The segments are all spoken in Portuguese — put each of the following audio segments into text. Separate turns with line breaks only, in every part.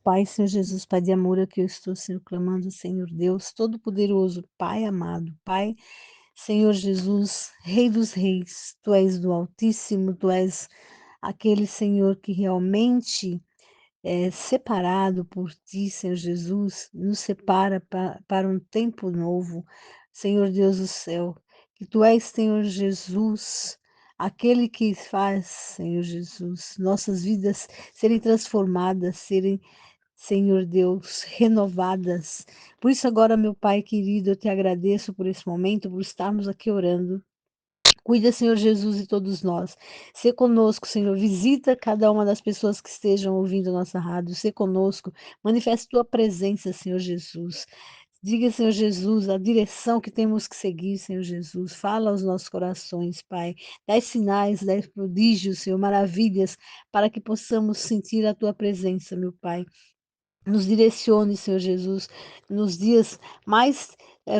Pai, Senhor Jesus, Pai de amor, aqui eu estou, Senhor, clamando, Senhor Deus Todo-Poderoso, Pai amado, Pai, Senhor Jesus, Rei dos Reis, Tu és do Altíssimo, Tu és aquele Senhor que realmente é separado por Ti, Senhor Jesus, nos separa para um tempo novo, Senhor Deus do céu, que Tu és, Senhor Jesus, aquele que faz, Senhor Jesus, nossas vidas serem transformadas, serem, Senhor Deus, renovadas. Por isso agora, meu Pai querido, eu te agradeço por esse momento, por estarmos aqui orando. Cuida, Senhor Jesus, de todos nós. Sê conosco, Senhor. Visita cada uma das pessoas que estejam ouvindo a nossa rádio. Sê conosco. Manifeste tua presença, Senhor Jesus. Diga, Senhor Jesus, a direção que temos que seguir, Senhor Jesus. Fala aos nossos corações, Pai. Dai sinais, dai prodígios, Senhor, maravilhas, para que possamos sentir a tua presença, meu Pai. Nos direcione, Senhor Jesus, nos dias mais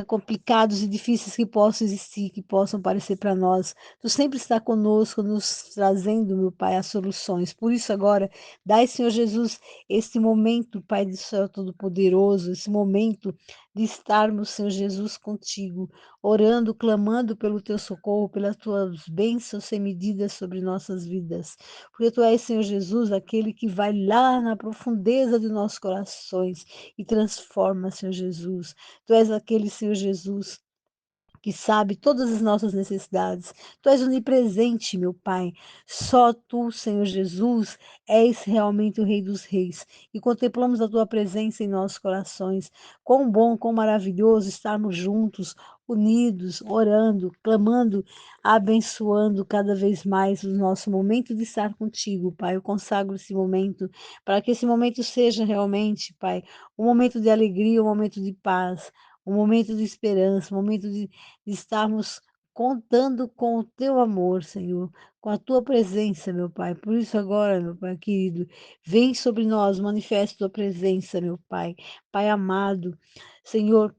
complicados e difíceis que possam existir, que possam parecer para nós. Tu sempre está conosco, nos trazendo, meu Pai, as soluções. Por isso agora, dai, Senhor Jesus, este momento, Pai do céu todo-poderoso, esse momento de estarmos, Senhor Jesus, contigo, orando, clamando pelo teu socorro, pelas tuas bênçãos sem medidas sobre nossas vidas. Porque tu és, Senhor Jesus, aquele que vai lá na profundeza de nossos corações e transforma, Senhor Jesus. Tu és aquele, Senhor Jesus, que sabe todas as nossas necessidades. Tu és onipresente, meu Pai. Só tu, Senhor Jesus, és realmente o Rei dos Reis. E contemplamos a tua presença em nossos corações. Quão bom, quão maravilhoso estarmos juntos, unidos, orando, clamando, abençoando cada vez mais o nosso momento de estar contigo, Pai. Eu consagro esse momento para que esse momento seja realmente, Pai, um momento de alegria, um momento de paz, um momento de esperança, um momento de estarmos contando com o teu amor, Senhor, com a tua presença, meu Pai. Por isso agora, meu Pai querido, vem sobre nós, manifesta a tua presença, meu Pai. Pai amado, Senhor,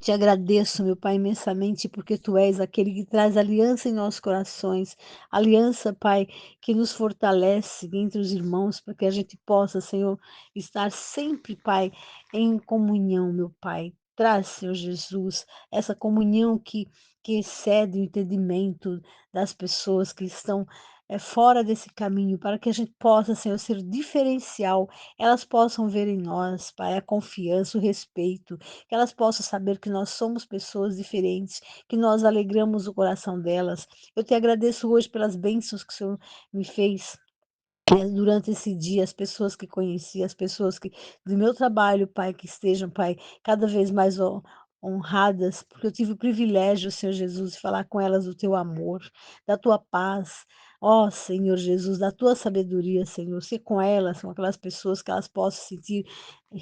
te agradeço, meu Pai, imensamente, porque Tu és aquele que traz aliança em nossos corações, aliança, Pai, que nos fortalece entre os irmãos, para que a gente possa, Senhor, estar sempre, Pai, em comunhão, meu Pai. Traz, Senhor Jesus, essa comunhão que excede o entendimento das pessoas que estão fora desse caminho, para que a gente possa, Senhor, ser diferencial, elas possam ver em nós, Pai, a confiança, o respeito, que elas possam saber que nós somos pessoas diferentes, que nós alegramos o coração delas. Eu te agradeço hoje pelas bênçãos que o Senhor me fez durante esse dia, as pessoas que conheci, as pessoas que do meu trabalho, Pai, que estejam, Pai, cada vez mais honradas, porque eu tive o privilégio, Senhor Jesus, de falar com elas do teu amor, da tua paz. Ó, Senhor Jesus, da tua sabedoria, Senhor, ser com elas, com aquelas pessoas que elas possam se sentir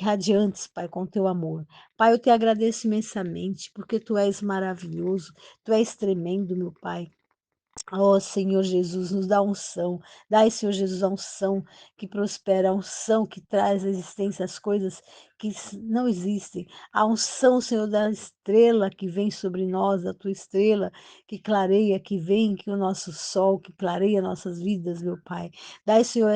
radiantes, Pai, com o teu amor. Pai, eu te agradeço imensamente, porque tu és maravilhoso, tu és tremendo, meu Pai. Ó Senhor Jesus, nos dá unção. Dai, Senhor Jesus, a unção que prospera, a unção que traz à existência as coisas que não existem. A unção, Senhor, da estrela que vem sobre nós, a tua estrela que clareia, que vem, que o nosso sol, que clareia nossas vidas, meu Pai. Dai, Senhor,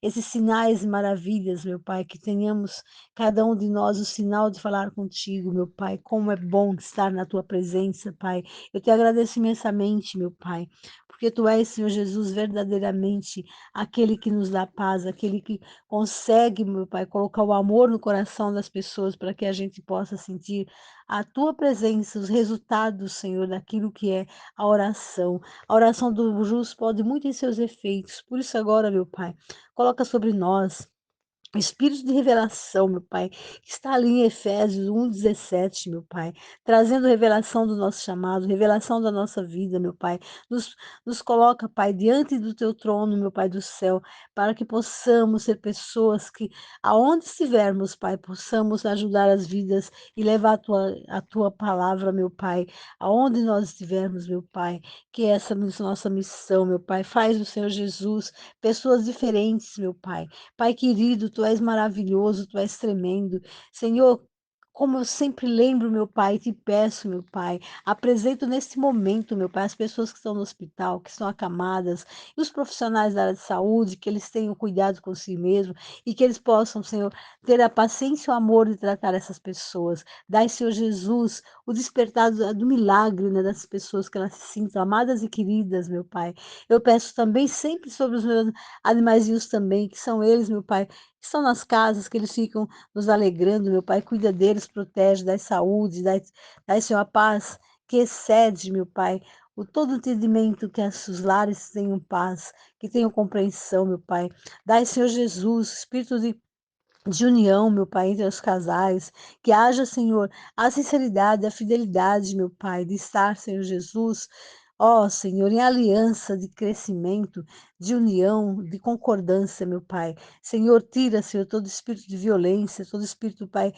esses sinais e maravilhas, meu Pai, que tenhamos cada um de nós o sinal de falar contigo, meu Pai. Como é bom estar na tua presença, Pai. Eu te agradeço imensamente, meu Pai, porque tu és, Senhor Jesus, verdadeiramente aquele que nos dá paz, aquele que consegue, meu Pai, colocar o amor no coração das pessoas para que a gente possa sentir a tua presença, os resultados, Senhor, daquilo que é a oração. A oração do justo pode muito em seus efeitos. Por isso agora, meu Pai, coloca sobre nós o espírito de revelação, meu Pai, que está ali em Efésios 1:17, meu Pai, trazendo revelação do nosso chamado, revelação da nossa vida, meu Pai. Nos coloca, Pai, diante do teu trono, meu Pai do céu, para que possamos ser pessoas que, aonde estivermos, Pai, possamos ajudar as vidas e levar a tua palavra, meu Pai, aonde nós estivermos, meu Pai, que essa é a nossa missão, meu Pai. Faz do Senhor Jesus pessoas diferentes, meu Pai. Pai querido, tu és maravilhoso, tu és tremendo. Senhor, como eu sempre lembro, meu Pai, e te peço, meu Pai, apresento nesse momento, meu Pai, as pessoas que estão no hospital, que estão acamadas, e os profissionais da área de saúde, que eles tenham cuidado com si mesmos e que eles possam, Senhor, ter a paciência e o amor de tratar essas pessoas. Dai, Senhor Jesus, o despertar do milagre, né, das pessoas, que elas se sintam amadas e queridas, meu Pai. Eu peço também sempre sobre os meus animaizinhos também, que são eles, meu Pai, que estão nas casas, que eles ficam nos alegrando, meu Pai, cuida deles, protege, dá saúde, dá, Senhor, a paz que excede, meu Pai, o todo entendimento, que os lares tenham paz, que tenham compreensão, meu Pai. Dai, Senhor Jesus, espírito de união, meu Pai, entre os casais, que haja, Senhor, a sinceridade, a fidelidade, meu Pai, de estar, Senhor Jesus, ó Senhor, em aliança de crescimento, de união, de concordância, meu Pai. Senhor, tira, Senhor, todo espírito de violência, todo espírito, Pai,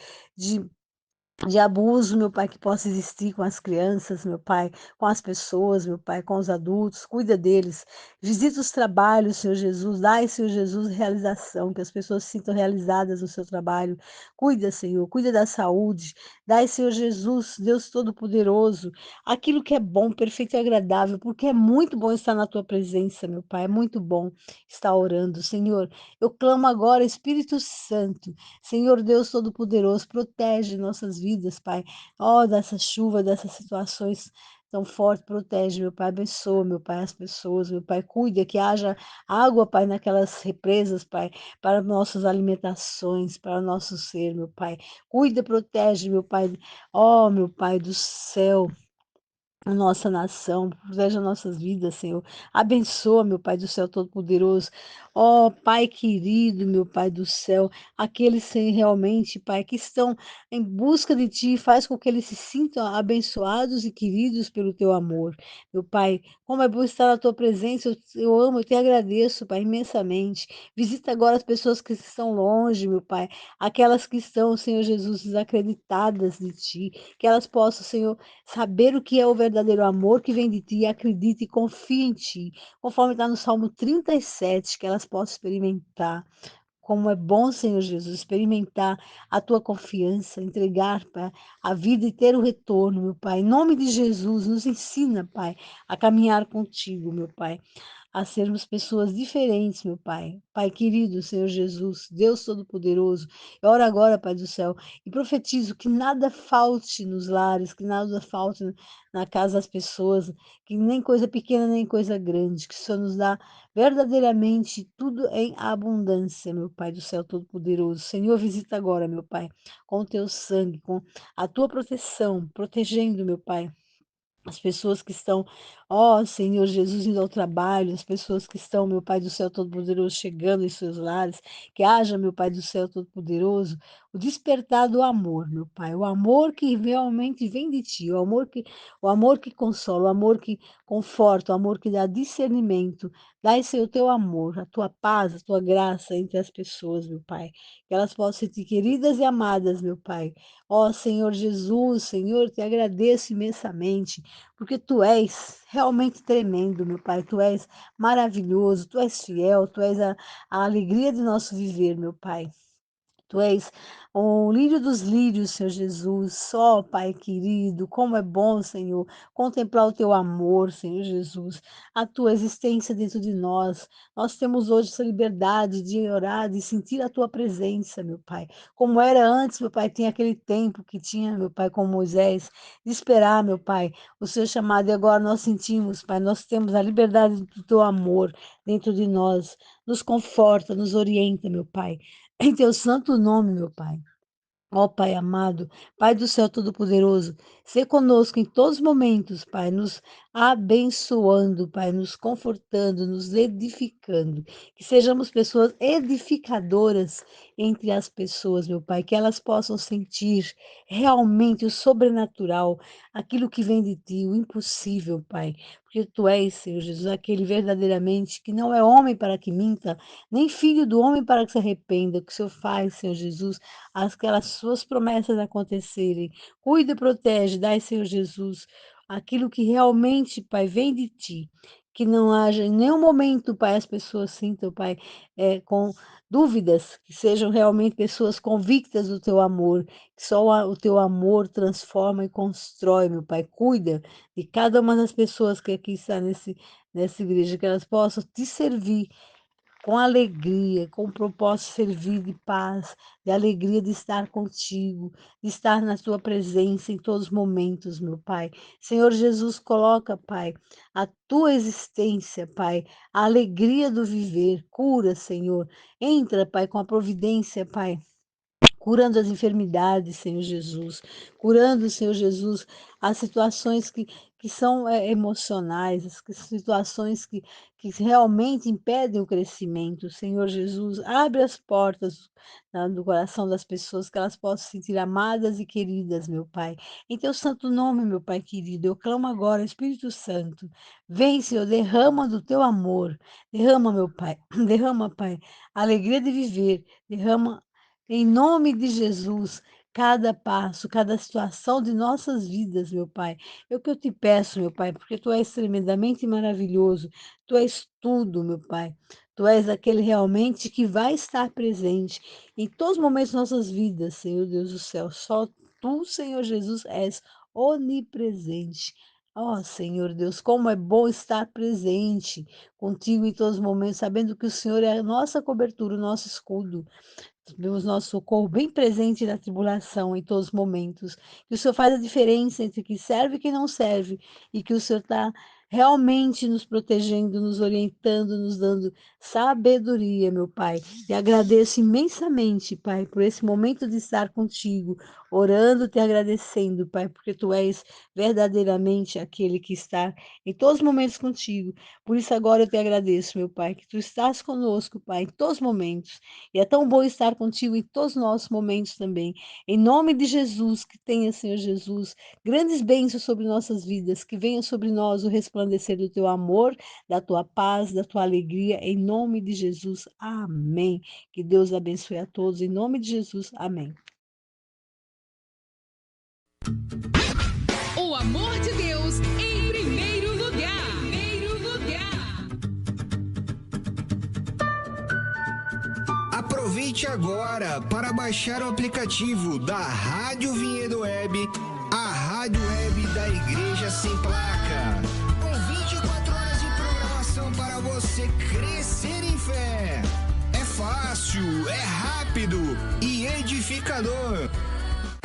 de abuso, meu Pai, que possa existir com as crianças, meu Pai, com as pessoas, meu Pai, com os adultos, cuida deles. Visita os trabalhos, Senhor Jesus, dai, Senhor Jesus, realização, que as pessoas se sintam realizadas no seu trabalho. Cuida, Senhor, cuida da saúde. Dai, Senhor Jesus, Deus Todo-Poderoso, aquilo que é bom, perfeito e agradável, porque é muito bom estar na tua presença, meu Pai, é muito bom estar orando. Senhor, eu clamo agora, Espírito Santo, Senhor Deus Todo-Poderoso, protege nossas vidas, Pai. Ó, dessa chuva, dessas situações tão fortes, protege, meu Pai. Abençoa, meu Pai, as pessoas, meu Pai. Cuida que haja água, Pai, naquelas represas, Pai, para nossas alimentações, para o nosso ser, meu Pai. Cuida, protege, meu Pai. Ó, meu Pai do céu, a nossa nação, protege as nossas vidas, Senhor. Abençoa, meu Pai do céu Todo-Poderoso. Ó, Pai querido, meu Pai do céu, aqueles que realmente, Pai, que estão em busca de Ti, faz com que eles se sintam abençoados e queridos pelo Teu amor. Meu Pai, como é bom estar na Tua presença, eu amo, eu te agradeço, Pai, imensamente. Visita agora as pessoas que estão longe, meu Pai, aquelas que estão, Senhor Jesus, desacreditadas de Ti, que elas possam, Senhor, saber o que é o verdadeiro amor que vem de ti, acredite e confie em ti, conforme está no Salmo 37, que elas possam experimentar. Como é bom, Senhor Jesus, experimentar a tua confiança, entregar, Pai, a vida e ter o retorno, meu Pai. Em nome de Jesus, nos ensina, Pai, a caminhar contigo, meu Pai, a sermos pessoas diferentes, meu Pai. Pai querido, Senhor Jesus, Deus Todo-Poderoso, eu oro agora, Pai do céu, e profetizo que nada falte nos lares, que nada falte na casa das pessoas, que nem coisa pequena, nem coisa grande, que o Senhor nos dá verdadeiramente tudo em abundância, meu Pai do céu Todo-Poderoso. Senhor, visita agora, meu Pai, com o teu sangue, com a tua proteção, protegendo, meu Pai, as pessoas que estão, ó Senhor Jesus, indo ao trabalho, as pessoas que estão, meu Pai do céu Todo-Poderoso, chegando em seus lares, que haja, meu Pai do céu Todo-Poderoso, o despertar do amor, meu Pai, o amor que realmente vem de Ti, o amor que consola, o amor que conforta, o amor que dá discernimento, dá esse o Teu amor, a Tua paz, a Tua graça entre as pessoas, meu Pai, que elas possam ser queridas e amadas, meu Pai. Ó Senhor Jesus, Senhor, te agradeço imensamente, porque tu és realmente tremendo, meu Pai. Tu és maravilhoso, tu és fiel, tu és a alegria do nosso viver, meu Pai. Tu és o lírio dos lírios, Senhor Jesus. Só, Pai querido, como é bom, Senhor, contemplar o teu amor, Senhor Jesus, a tua existência dentro de nós. Nós temos hoje essa liberdade de orar, de sentir a tua presença, meu Pai. Como era antes, meu Pai, tinha aquele tempo que tinha, meu Pai, com Moisés, de esperar, meu Pai, o seu chamado. E agora nós sentimos, Pai, nós temos a liberdade do teu amor dentro de nós. Nos conforta, nos orienta, meu Pai. Em teu santo nome, meu Pai. Ó Pai amado, Pai do céu todo-poderoso, se conosco em todos os momentos, Pai, nos abençoando, Pai, nos confortando, nos edificando. Que sejamos pessoas edificadoras entre as pessoas, meu Pai, que elas possam sentir realmente o sobrenatural, aquilo que vem de Ti, o impossível, Pai. Porque Tu és, Senhor Jesus, aquele verdadeiramente que não é homem para que minta, nem filho do homem para que se arrependa. O que o Senhor faz, Senhor Jesus, aquelas suas promessas acontecerem. Cuida e protege, dai, Senhor Jesus, aquilo que realmente, Pai, vem de ti. que não haja em nenhum momento, Pai, as pessoas sintam, Pai, com dúvidas, que sejam realmente pessoas convictas do teu amor, que só o teu amor transforma e constrói, meu Pai. Cuida de cada uma das pessoas que aqui está nessa igreja, que elas possam te servir com alegria, com o propósito de servir de paz, de alegria de estar contigo, de estar na tua presença em todos os momentos, meu Pai. Senhor Jesus, coloca, Pai, a tua existência, Pai, a alegria do viver, cura, Senhor. Entra, Pai, com a providência, Pai, curando as enfermidades, Senhor Jesus, curando, Senhor Jesus, as situações que são emocionais, situações que realmente impedem o crescimento. Senhor Jesus, abre as portas do coração das pessoas, que elas possam se sentir amadas e queridas, meu Pai. Em teu santo nome, meu Pai querido, eu clamo agora, Espírito Santo, vem, Senhor, derrama do teu amor, derrama, meu Pai, derrama, Pai, a alegria de viver, derrama em nome de Jesus, cada passo, cada situação de nossas vidas, meu Pai. É o que eu te peço, meu Pai, porque tu és tremendamente maravilhoso. Tu és tudo, meu Pai. Tu és aquele realmente que vai estar presente em todos os momentos de nossas vidas, Senhor Deus do céu. Só tu, Senhor Jesus, és onipresente. Ó, Senhor Deus, como é bom estar presente contigo em todos os momentos, sabendo que o Senhor é a nossa cobertura, o nosso escudo. Vemos nosso socorro bem presente na tribulação em todos os momentos. Que o Senhor faz a diferença entre quem serve e quem não serve. E que o Senhor está realmente nos protegendo, nos orientando, nos dando sabedoria, meu Pai. Te agradeço imensamente, Pai, por esse momento de estar contigo, orando, te agradecendo, Pai, porque tu és verdadeiramente aquele que está em todos os momentos contigo. Por isso agora eu te agradeço, meu Pai, que tu estás conosco, Pai, em todos os momentos. E é tão bom estar contigo em todos os nossos momentos também. Em nome de Jesus, que tenha, Senhor Jesus, grandes bênçãos sobre nossas vidas, que venha sobre nós o resplandecer do teu amor, da tua paz, da tua alegria, em nome de Jesus. Amém. Que Deus abençoe a todos, em nome de Jesus. Amém.
O amor de Deus em primeiro lugar. Primeiro lugar.
Aproveite agora para baixar o aplicativo da Rádio Vinhedo Web, a rádio web da Igreja Sem Placa. Com 24 horas de programação para você crescer em fé. É fácil, é rápido e edificador.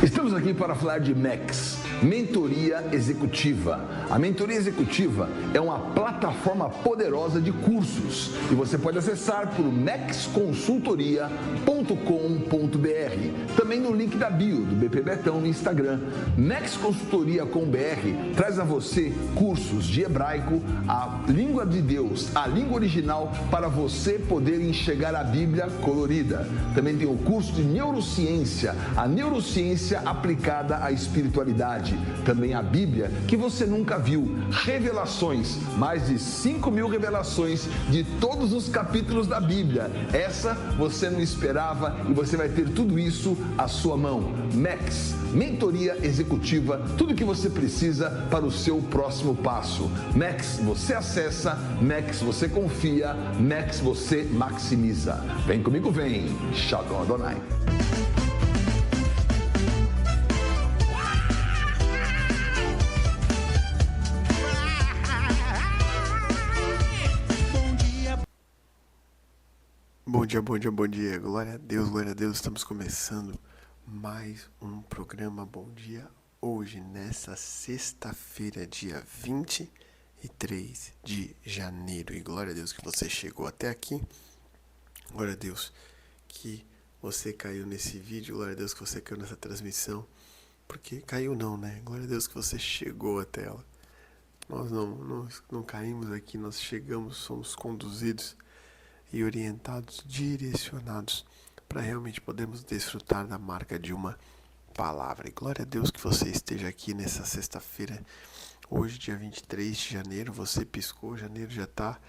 Estamos aqui para falar de MEX, Mentoria Executiva. A Mentoria Executiva é uma plataforma poderosa de cursos e você pode acessar por mexconsultoria.com.br. Também no link da bio do BP Betão no Instagram. Mex Consultoria com BR traz a você cursos de hebraico, a língua de Deus, a língua original, para você poder enxergar a Bíblia colorida. Também tem o curso de neurociência, a neurociência aplicada à espiritualidade. Também a Bíblia que você nunca viu. Revelações, mais de 5.000 revelações de todos os capítulos da Bíblia. Essa você não esperava e você vai ter tudo isso à sua mão. MEX, Mentoria Executiva, tudo que você precisa para o seu próximo passo. MEX, você acessa, MEX, você confia, MEX, você maximiza. Vem comigo, vem. Shalom Adonai.
Bom dia, glória a Deus, estamos começando mais um programa Bom Dia, hoje, nessa sexta-feira, dia 23 de janeiro, e glória a Deus que você chegou até aqui, glória a Deus que você caiu nesse vídeo, glória a Deus que você caiu nessa transmissão, porque caiu não, né, glória a Deus que você chegou até ela, nós não caímos aqui, nós chegamos, somos conduzidos e orientados, direcionados para realmente podermos desfrutar da marca de uma palavra. E glória a Deus que você esteja aqui nessa sexta-feira, hoje dia 23 de janeiro, você piscou, janeiro já está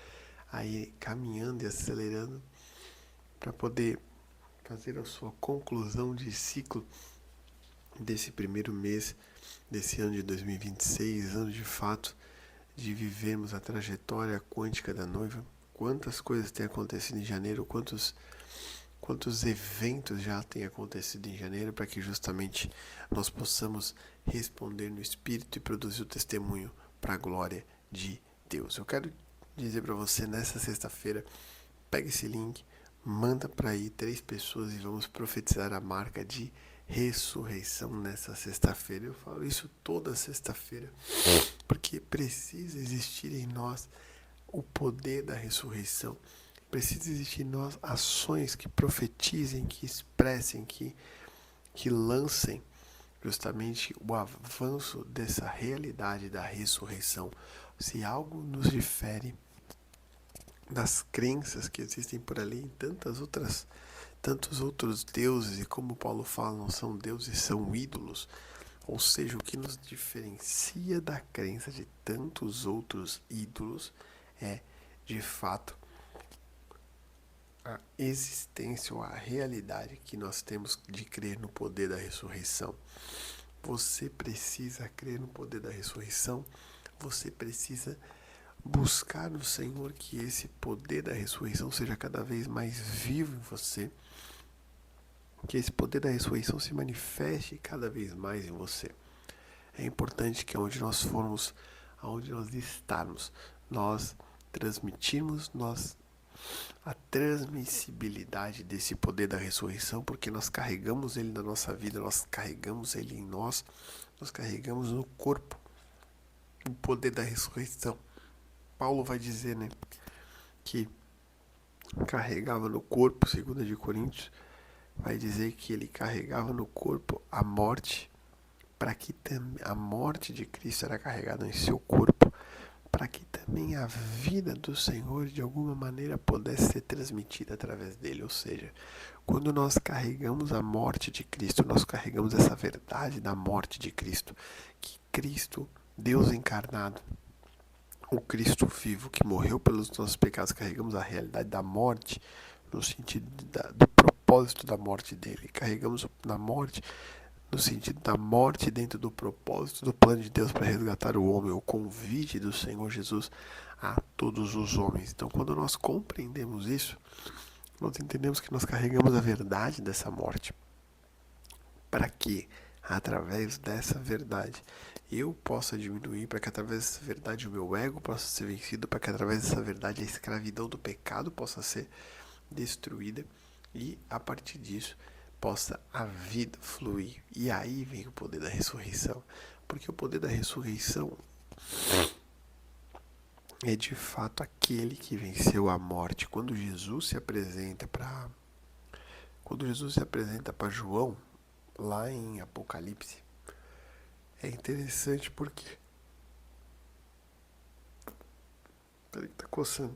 aí caminhando e acelerando para poder fazer a sua conclusão de ciclo desse primeiro mês desse ano de 2026, ano de fato de vivermos a trajetória quântica da noiva. Quantas coisas têm acontecido em janeiro, quantos eventos já têm acontecido em janeiro, para que justamente nós possamos responder no Espírito e produzir o testemunho para a glória de Deus. Eu quero dizer para você nessa sexta-feira, pega esse link, manda para aí 3 pessoas e vamos profetizar a marca de ressurreição nessa sexta-feira. Eu falo isso toda sexta-feira, porque precisa existir em nós o poder da ressurreição. Precisa existir em nós ações que profetizem, que expressem, que lancem justamente o avanço dessa realidade da ressurreição. Se algo nos difere das crenças que existem por ali, tantos outros deuses, e como Paulo fala, não são deuses, são ídolos. Ou seja, o que nos diferencia da crença de tantos outros ídolos é, de fato, a existência ou a realidade que nós temos de crer no poder da ressurreição. Você precisa crer no poder da ressurreição, você precisa buscar no Senhor que esse poder da ressurreição seja cada vez mais vivo em você, que esse poder da ressurreição se manifeste cada vez mais em você. É importante que onde nós formos, aonde nós estarmos, nós transmitirmos a transmissibilidade desse poder da ressurreição, porque nós carregamos ele na nossa vida, nós carregamos ele em nós carregamos no corpo o poder da ressurreição. Paulo vai dizer, que carregava no corpo, 2 de Coríntios, vai dizer que ele carregava no corpo a morte, para que a morte de Cristo era carregada em seu corpo, para que também a vida do Senhor de alguma maneira pudesse ser transmitida através dele. Ou seja, quando nós carregamos a morte de Cristo, nós carregamos essa verdade da morte de Cristo, que Cristo, Deus encarnado, o Cristo vivo que morreu pelos nossos pecados, carregamos a realidade da morte no sentido do propósito da morte dele, carregamos na morte no sentido da morte dentro do propósito do plano de Deus para resgatar o homem, o convite do Senhor Jesus a todos os homens. Então, quando nós compreendemos isso, nós entendemos que nós carregamos a verdade dessa morte, para que, através dessa verdade, eu possa diminuir, para que através dessa verdade o meu ego possa ser vencido, para que através dessa verdade a escravidão do pecado possa ser destruída, e a partir disso possa a vida fluir. E aí vem o poder da ressurreição, porque o poder da ressurreição é de fato aquele que venceu a morte. Quando Jesus se apresenta para João, lá em Apocalipse, é interessante porque... Peraí que tá coçando.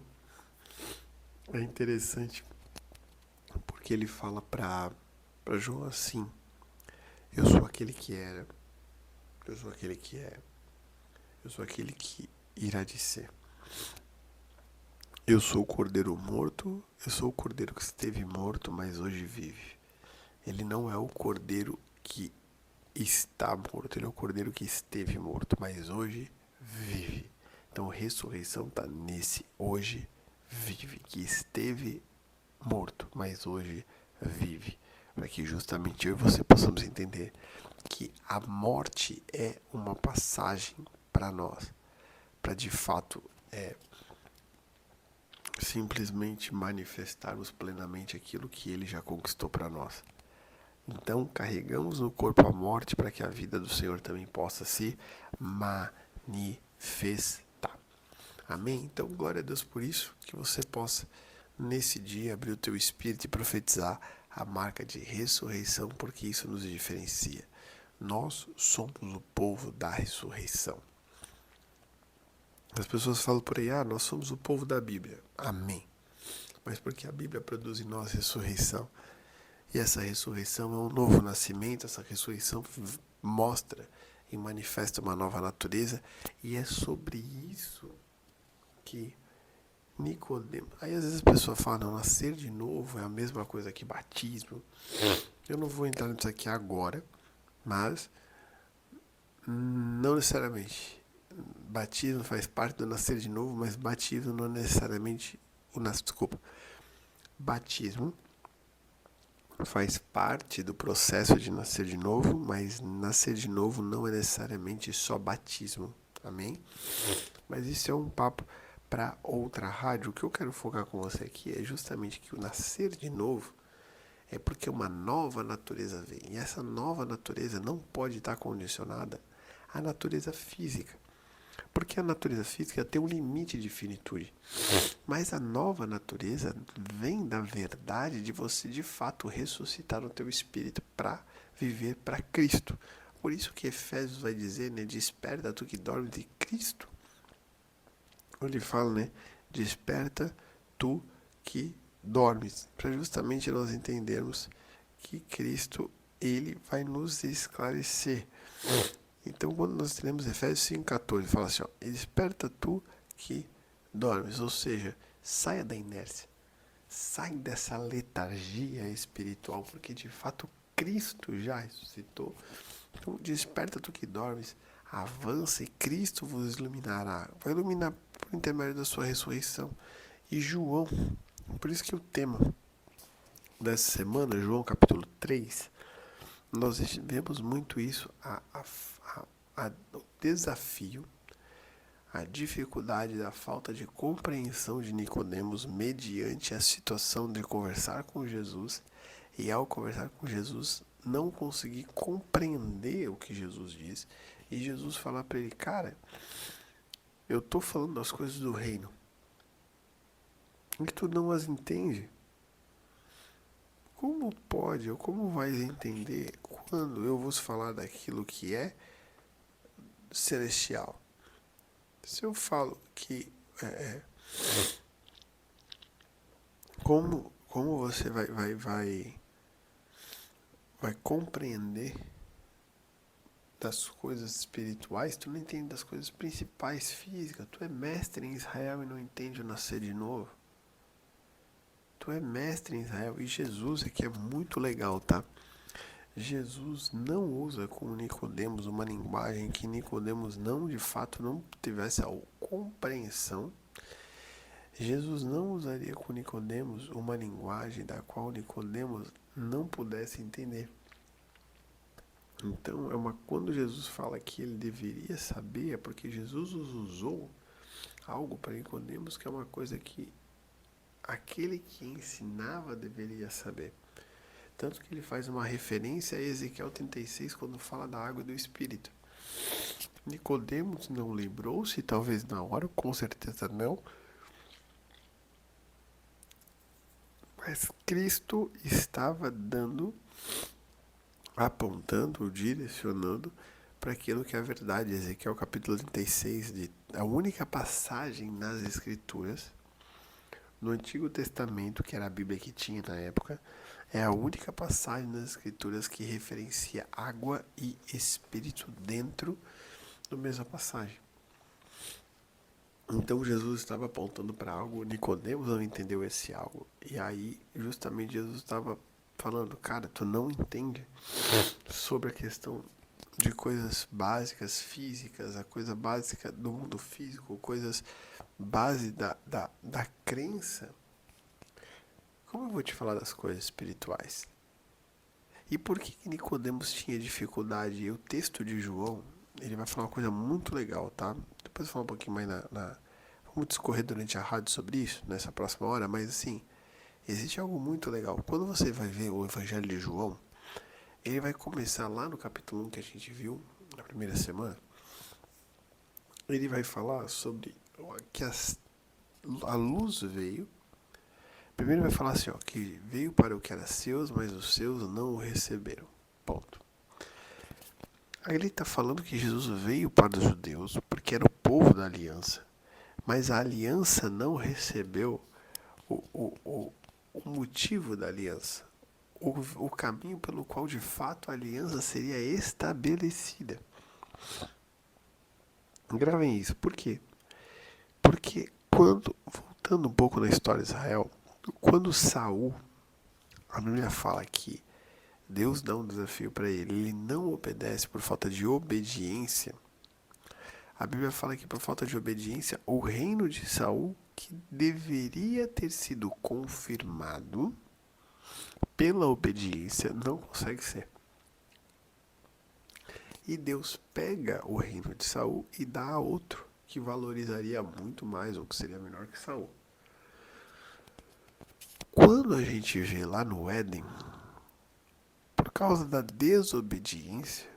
É interessante porque ele fala para João assim: eu sou aquele que era, eu sou aquele que é, eu sou aquele que irá de ser. Eu sou o cordeiro morto, eu sou o cordeiro que esteve morto, mas hoje vive. Ele não é o cordeiro que está morto, ele é o cordeiro que esteve morto, mas hoje vive. Então a ressurreição está nesse hoje vive, que esteve morto, mas hoje vive. Para que justamente eu e você possamos entender que a morte é uma passagem para nós, para de fato simplesmente manifestarmos plenamente aquilo que ele já conquistou para nós. Então carregamos no corpo a morte para que a vida do Senhor também possa se manifestar. Amém? Então glória a Deus por isso, que você possa nesse dia abrir o teu espírito e profetizar a marca de ressurreição, porque isso nos diferencia. Nós somos o povo da ressurreição. As pessoas falam por aí, nós somos o povo da Bíblia. Amém. Mas porque a Bíblia produz em nós ressurreição. E essa ressurreição é um novo nascimento, essa ressurreição mostra e manifesta uma nova natureza. E é sobre isso que Nicodemo... Aí às vezes as pessoas falam, não, nascer de novo é a mesma coisa que batismo. Eu não vou entrar nisso aqui agora, mas não necessariamente. batismo faz parte do nascer de novo, mas batismo não é necessariamente batismo faz parte do processo de nascer de novo, mas nascer de novo não é necessariamente só batismo, amém? Mas isso é um papo para outra rádio. O que eu quero focar com você aqui é justamente que o nascer de novo é porque uma nova natureza vem. E essa nova natureza não pode estar condicionada à natureza física. Porque a natureza física tem um limite de finitude. Mas a nova natureza vem da verdade de você de fato ressuscitar o teu espírito para viver para Cristo. Por isso que Efésios vai dizer, né? Desperta tu que dormes de Cristo. Ele fala, né? Desperta tu que dormes. Para justamente nós entendermos que Cristo, ele vai nos esclarecer. Então, quando nós teremos Efésios 5,14, fala assim, ó, desperta tu que dormes, ou seja, saia da inércia, sai dessa letargia espiritual, porque de fato Cristo já ressuscitou. Então, desperta tu que dormes, avança e Cristo vos iluminará, vai iluminar por intermédio da sua ressurreição. E João, por isso que o tema dessa semana, João capítulo 3, nós vemos muito isso, o desafio, a dificuldade da falta de compreensão de Nicodemos mediante a situação de conversar com Jesus e ao conversar com Jesus não conseguir compreender o que Jesus diz e Jesus falar para ele, cara, eu estou falando das coisas do reino e tu não as entende. Como pode, ou como vais entender quando eu vos falar daquilo que é celestial? Se eu falo que como você vai compreender das coisas espirituais, tu não entende das coisas principais físicas. Tu é mestre em Israel e não entende o nascer de novo. Tu é mestre em Israel. E Jesus aqui é muito legal, tá? Jesus não usa com Nicodemos uma linguagem que Nicodemos não, de fato, não tivesse a compreensão. Jesus não usaria com Nicodemos uma linguagem da qual Nicodemos não pudesse entender. Então, quando Jesus fala que ele deveria saber, é porque Jesus usou algo para Nicodemos que é uma coisa que aquele que ensinava deveria saber. Tanto que ele faz uma referência a Ezequiel 36 quando fala da água e do Espírito. Nicodemos não lembrou-se, talvez na hora, com certeza não. Mas Cristo estava apontando, direcionando para aquilo que é a verdade. Ezequiel capítulo 36, a única passagem nas Escrituras, no Antigo Testamento, que era a Bíblia que tinha na época, é a única passagem nas Escrituras que referencia água e Espírito dentro da mesma passagem. Então Jesus estava apontando para algo, Nicodemos não entendeu esse algo. E aí, justamente, Jesus estava falando, cara, tu não entende sobre a questão de coisas básicas físicas, a coisa básica do mundo físico, coisas base da crença. Como eu vou te falar das coisas espirituais? E por que Nicodemos tinha dificuldade? E o texto de João, ele vai falar uma coisa muito legal, tá? Depois eu vou falar um pouquinho mais vamos discorrer durante a rádio sobre isso, nessa próxima hora, mas assim, existe algo muito legal. Quando você vai ver o Evangelho de João, ele vai começar lá no capítulo 1 que a gente viu, na primeira semana. Ele vai falar sobre que a luz veio. Primeiro vai falar assim, ó, que veio para o que era seus, mas os seus não o receberam. Ponto. Aí ele está falando que Jesus veio para os judeus, porque era o povo da aliança. Mas a aliança não recebeu o motivo da aliança. O caminho pelo qual de fato a aliança seria estabelecida. Gravem isso. Por quê? Porque voltando um pouco na história de Israel, quando Saul, a Bíblia fala que Deus dá um desafio para ele, ele não obedece por falta de obediência, A Bíblia fala que por falta de obediência, o reino de Saul, que deveria ter sido confirmado pela obediência, não consegue ser. E Deus pega o reino de Saul e dá a outro, que valorizaria muito mais, ou que seria melhor que Saul. Quando a gente vê lá no Éden, por causa da desobediência,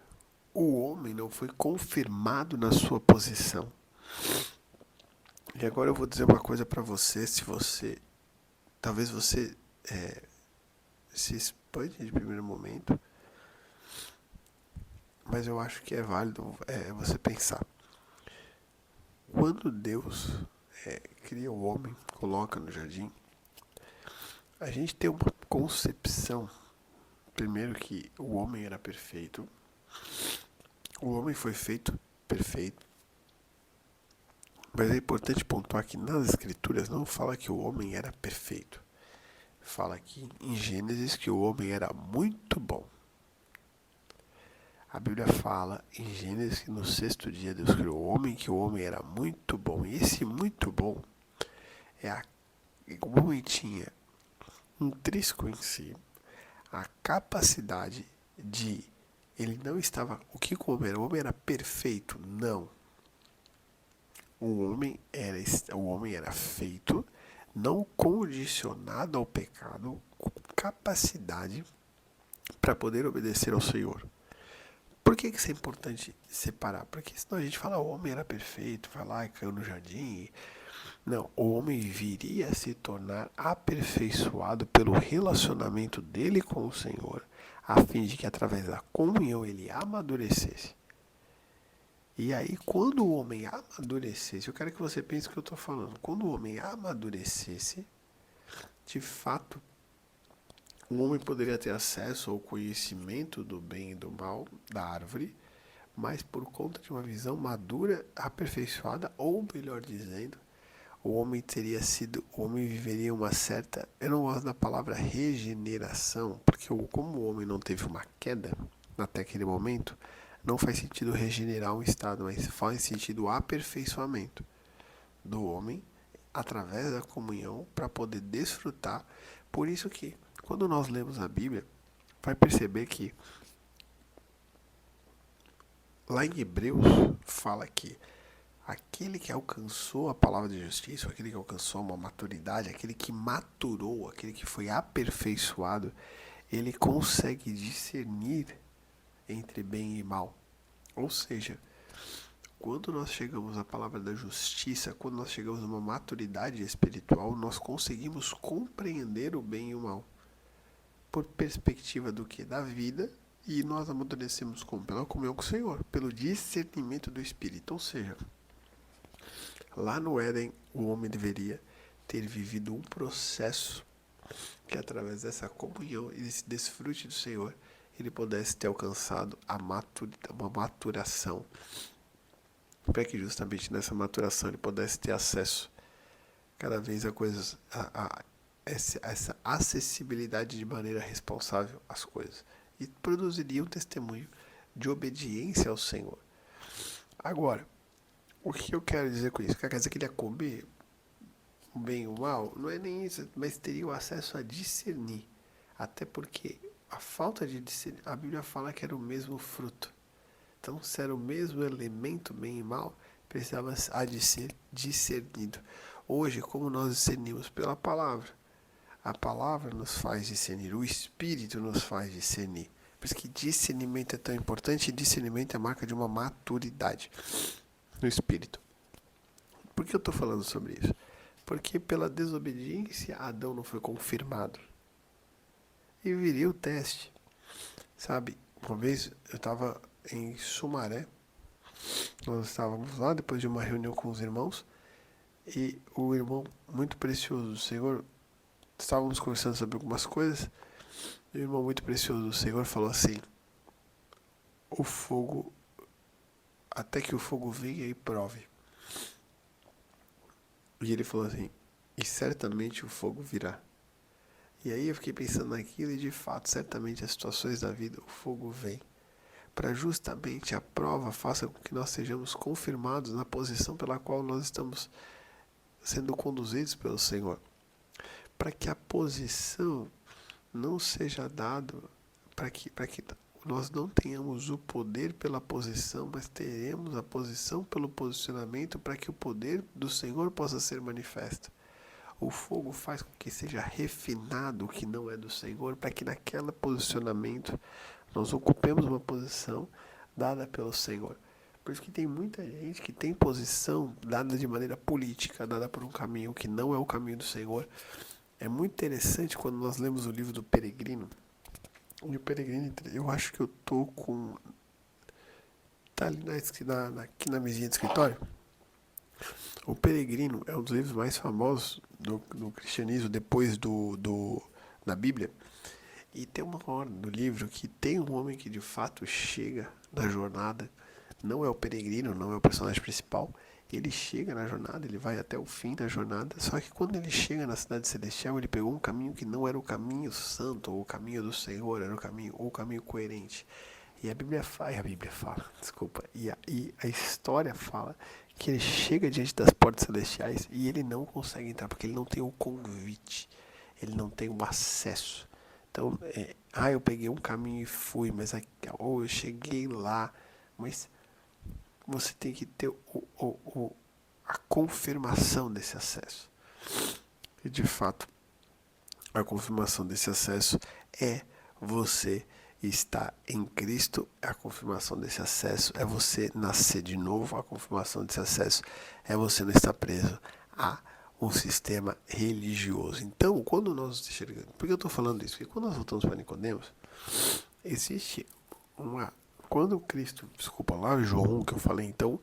o homem não foi confirmado na sua posição. E agora eu vou dizer uma coisa para você, talvez você se espante de primeiro momento, mas eu acho que é válido você pensar. Quando Deus cria o homem, coloca no jardim, a gente tem uma concepção, primeiro que o homem era perfeito, o homem foi feito perfeito, mas é importante pontuar que nas escrituras não fala que o homem era perfeito, fala aqui em Gênesis que o homem era muito bom. A Bíblia fala em Gênesis que no 6º dia Deus criou o homem, que o homem era muito bom, e esse muito bom o homem tinha intrínseco em si a capacidade de, ele não estava, o que o homem era perfeito? Não. O homem era feito, não condicionado ao pecado, com capacidade para poder obedecer ao Senhor. Por que isso é importante separar? Porque senão a gente fala, o homem era perfeito, vai lá e caiu no jardim. Não, o homem viria a se tornar aperfeiçoado pelo relacionamento dele com o Senhor, a fim de que através da comunhão ele amadurecesse. E aí, quando o homem amadurecesse, eu quero que você pense o que eu estou falando. Quando o homem amadurecesse, de fato, o homem poderia ter acesso ao conhecimento do bem e do mal da árvore, mas por conta de uma visão madura, aperfeiçoada, ou melhor dizendo, o homem viveria uma certa, eu não gosto da palavra regeneração, porque como o homem não teve uma queda até aquele momento, não faz sentido regenerar um estado, mas faz sentido o aperfeiçoamento do homem através da comunhão para poder desfrutar. Por isso que, quando nós lemos a Bíblia, vai perceber que lá em Hebreus fala que aquele que alcançou a palavra de justiça, aquele que alcançou uma maturidade, aquele que maturou, aquele que foi aperfeiçoado, ele consegue discernir entre bem e mal. Ou seja, quando nós chegamos à palavra da justiça, quando nós chegamos a uma maturidade espiritual, nós conseguimos compreender o bem e o mal por perspectiva do que? Da vida, e nós amadurecemos como? Pela comunhão com o Senhor, pelo discernimento do Espírito. Ou seja, lá no Éden, o homem deveria ter vivido um processo que através dessa comunhão e desse desfrute do Senhor, ele pudesse ter alcançado uma maturação, para que justamente nessa maturação ele pudesse ter acesso cada vez a coisas, essa acessibilidade de maneira responsável às coisas, e produziria um testemunho de obediência ao Senhor. Agora, o que eu quero dizer com isso? Quer dizer que ele ia comer o bem e o mal? Não é nem isso, mas teria o acesso a discernir. Até porque a falta de discernir, a Bíblia fala que era o mesmo fruto. Então, se era o mesmo elemento, bem e mal, precisava de ser discernido. Hoje, como nós discernimos? Pela palavra. A palavra nos faz discernir, o Espírito nos faz discernir. Por isso que discernimento é tão importante, e discernimento é a marca de uma maturidade no Espírito. Por que eu estou falando sobre isso? Porque pela desobediência, Adão não foi confirmado. E viria o teste. Sabe, uma vez eu estava em Sumaré, nós estávamos lá depois de uma reunião com os irmãos, e o irmão muito precioso do Senhor, estávamos conversando sobre algumas coisas, e o irmão muito precioso do Senhor falou assim: o fogo, até que o fogo venha e prove. E ele falou assim: e certamente o fogo virá. E aí eu fiquei pensando naquilo, e de fato, certamente as situações da vida, o fogo vem. para justamente a prova faça com que nós sejamos confirmados na posição pela qual nós estamos sendo conduzidos pelo Senhor. Para que a posição não seja dada, para que nós não tenhamos o poder pela posição, mas teremos a posição pelo posicionamento, para que o poder do Senhor possa ser manifesto. O fogo faz com que seja refinado o que não é do Senhor, para que naquele posicionamento nós ocupemos uma posição dada pelo Senhor. Por isso que tem muita gente que tem posição dada de maneira política, dada por um caminho que não é o caminho do Senhor. É muito interessante quando nós lemos o livro do Peregrino. E o Peregrino, eu acho que eu tô com... Tá ali aqui na mesinha de escritório. O Peregrino é um dos livros mais famosos do cristianismo, depois da Bíblia. E tem uma hora no livro que tem um homem que de fato chega na jornada. Não é o peregrino, não é o personagem principal. Ele chega na jornada, ele vai até o fim da jornada. Só que quando ele chega na cidade celestial, ele pegou um caminho que não era o caminho santo, ou o caminho do Senhor, era o caminho coerente. E a Bíblia fala, desculpa. E a história fala que ele chega diante das portas celestiais e ele não consegue entrar, porque ele não tem o convite, ele não tem o acesso. Então, eu peguei um caminho e fui, mas eu cheguei lá, mas você tem que ter a confirmação desse acesso. E de fato, a confirmação desse acesso é você estar em Cristo. A confirmação desse acesso é você nascer de novo. A confirmação desse acesso é você não estar preso a um sistema religioso. Então, quando nós enxergamos... Por que eu estou falando isso? Porque quando nós voltamos para Nicodemos, existe uma... Quando Cristo... Desculpa, lá João, que eu falei, então,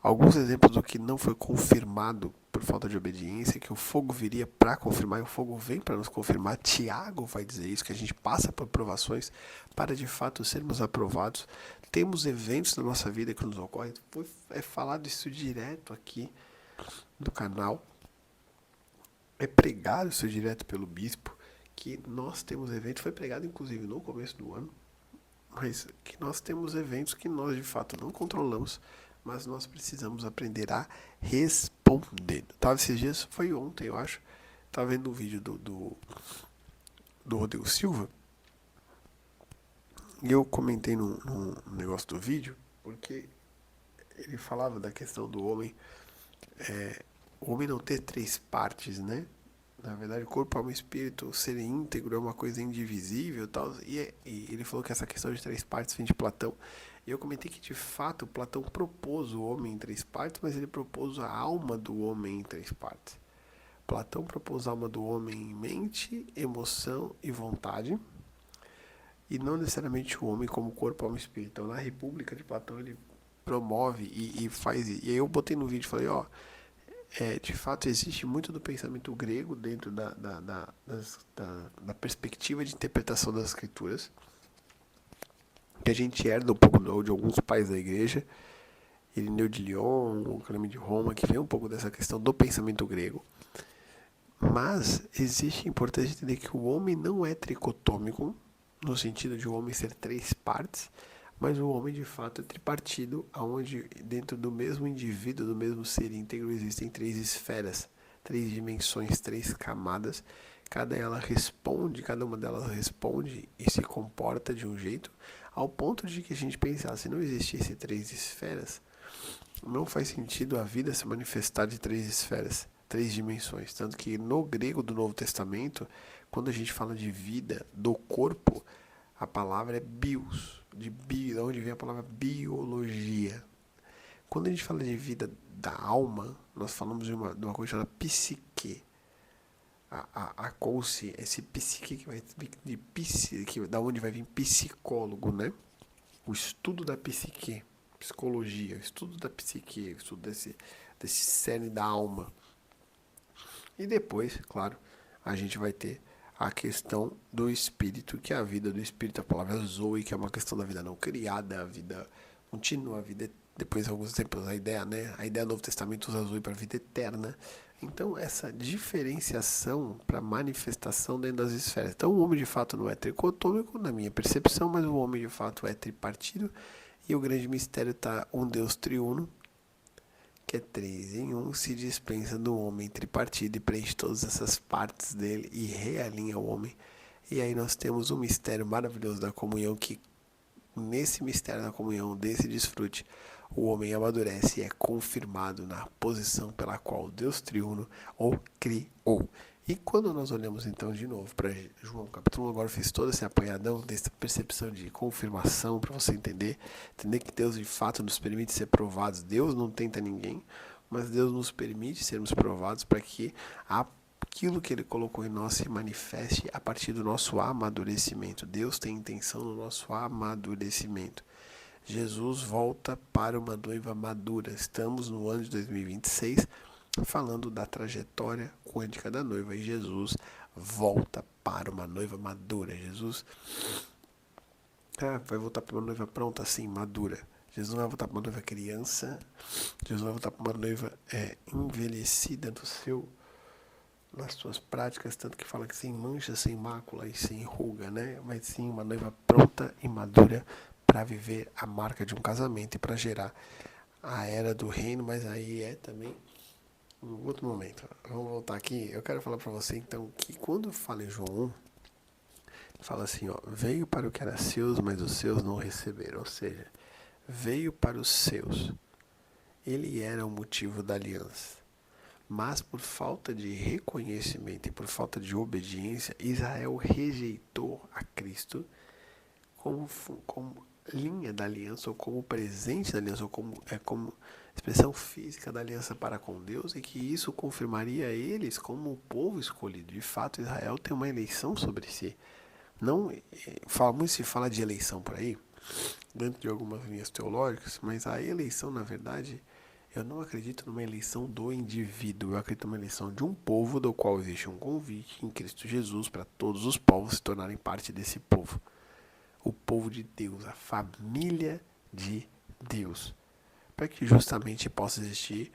alguns exemplos do que não foi confirmado por falta de obediência, que o fogo viria para confirmar, e o fogo vem para nos confirmar. Tiago vai dizer isso, que a gente passa por provações para de fato sermos aprovados. Temos eventos na nossa vida que nos ocorrem. É falado isso direto aqui no canal. É pregado isso direto pelo bispo, que nós temos eventos, foi pregado inclusive no começo do ano, mas que nós temos eventos que nós de fato não controlamos, mas nós precisamos aprender a responder. Tava esses dias, foi ontem eu acho, tava vendo um vídeo do Rodrigo Silva, e eu comentei no negócio do vídeo, porque ele falava da questão do homem, o homem não ter três partes, né? Na verdade, o corpo, alma e espírito, ser íntegro é uma coisa indivisível e tal. E ele falou que essa questão de três partes vem de Platão. E eu comentei que, de fato, Platão propôs o homem em três partes, mas ele propôs a alma do homem em três partes. Platão propôs a alma do homem em mente, emoção e vontade, e não necessariamente o homem como corpo, alma e espírito. Então, na República de Platão, ele promove e faz. E aí eu botei no vídeo e falei, de fato existe muito do pensamento grego dentro da perspectiva de interpretação das escrituras, que a gente herda um pouco de alguns pais da igreja, Irineu de Lyon, o Clemente de Roma, que vem um pouco dessa questão do pensamento grego. Mas existe, importante entender que o homem não é tricotômico, no sentido de o homem ser três partes, mas o homem de fato é tripartido, onde dentro do mesmo indivíduo, do mesmo ser íntegro, existem três esferas, três dimensões, três camadas. Cada uma delas responde e se comporta de um jeito, ao ponto de que a gente pensar, se não existisse três esferas, não faz sentido a vida se manifestar de três esferas, três dimensões. Tanto que no grego do Novo Testamento, quando a gente fala de vida do corpo, a palavra é bios, de onde vem a palavra biologia. Quando a gente fala de vida da alma, nós falamos de uma coisa chamada psique. A consciência, esse psique que vai vir da onde vai vir psicólogo, né? O estudo da psique, psicologia, o estudo da psique, o estudo desse cerne da alma. E depois, claro, a gente vai ter a questão do espírito, que é a vida do espírito, a palavra zoe, que é uma questão da vida não criada, a vida contínua, a vida Depois, alguns tempos, a ideia do Novo Testamento usa azul para a vida eterna. Então, essa diferenciação para manifestação dentro das esferas. Então, o homem de fato não é tricotômico, na minha percepção, mas o homem de fato é tripartido. E o grande mistério está um Deus triuno, que é 3 em 1, se dispensa do homem tripartido e preenche todas essas partes dele e realinha o homem. E aí nós temos um mistério maravilhoso da comunhão, que nesse mistério da comunhão, desse desfrute, o homem amadurece e é confirmado na posição pela qual Deus triuno o criou. E quando nós olhamos então de novo para João capítulo 1, agora fiz todo esse apanhadão dessa percepção de confirmação para você entender que Deus de fato nos permite ser provados. Deus não tenta ninguém, mas Deus nos permite sermos provados para que aquilo que Ele colocou em nós se manifeste a partir do nosso amadurecimento. Deus tem intenção no nosso amadurecimento. Jesus volta para uma noiva madura. Estamos no ano de 2026, falando da trajetória quântica da noiva, e Jesus volta para uma noiva madura. Jesus vai voltar para uma noiva pronta, assim, madura. Jesus não vai voltar para uma noiva criança. Jesus vai voltar para uma noiva envelhecida nas suas práticas, tanto que fala que sem mancha, sem mácula e sem ruga, né? Mas sim uma noiva pronta e madura para viver a marca de um casamento e para gerar a era do reino. Mas aí é também um outro momento. Vamos voltar aqui. Eu quero falar para você então que quando fala em João 1, fala assim, ó, veio para o que era seus, mas os seus não receberam. Ou seja, veio para os seus. Ele era o motivo da aliança. Mas por falta de reconhecimento e por falta de obediência, Israel rejeitou a Cristo como linha da aliança, ou como presente da aliança, ou como expressão física da aliança para com Deus, e que isso confirmaria eles como o povo escolhido. De fato, Israel tem uma eleição sobre si. Não, muito se fala de eleição por aí, dentro de algumas linhas teológicas, mas a eleição, na verdade, eu não acredito numa eleição do indivíduo, eu acredito numa eleição de um povo, do qual existe um convite em Cristo Jesus para todos os povos se tornarem parte desse povo. O povo de Deus, a família de Deus. Para que justamente possa existir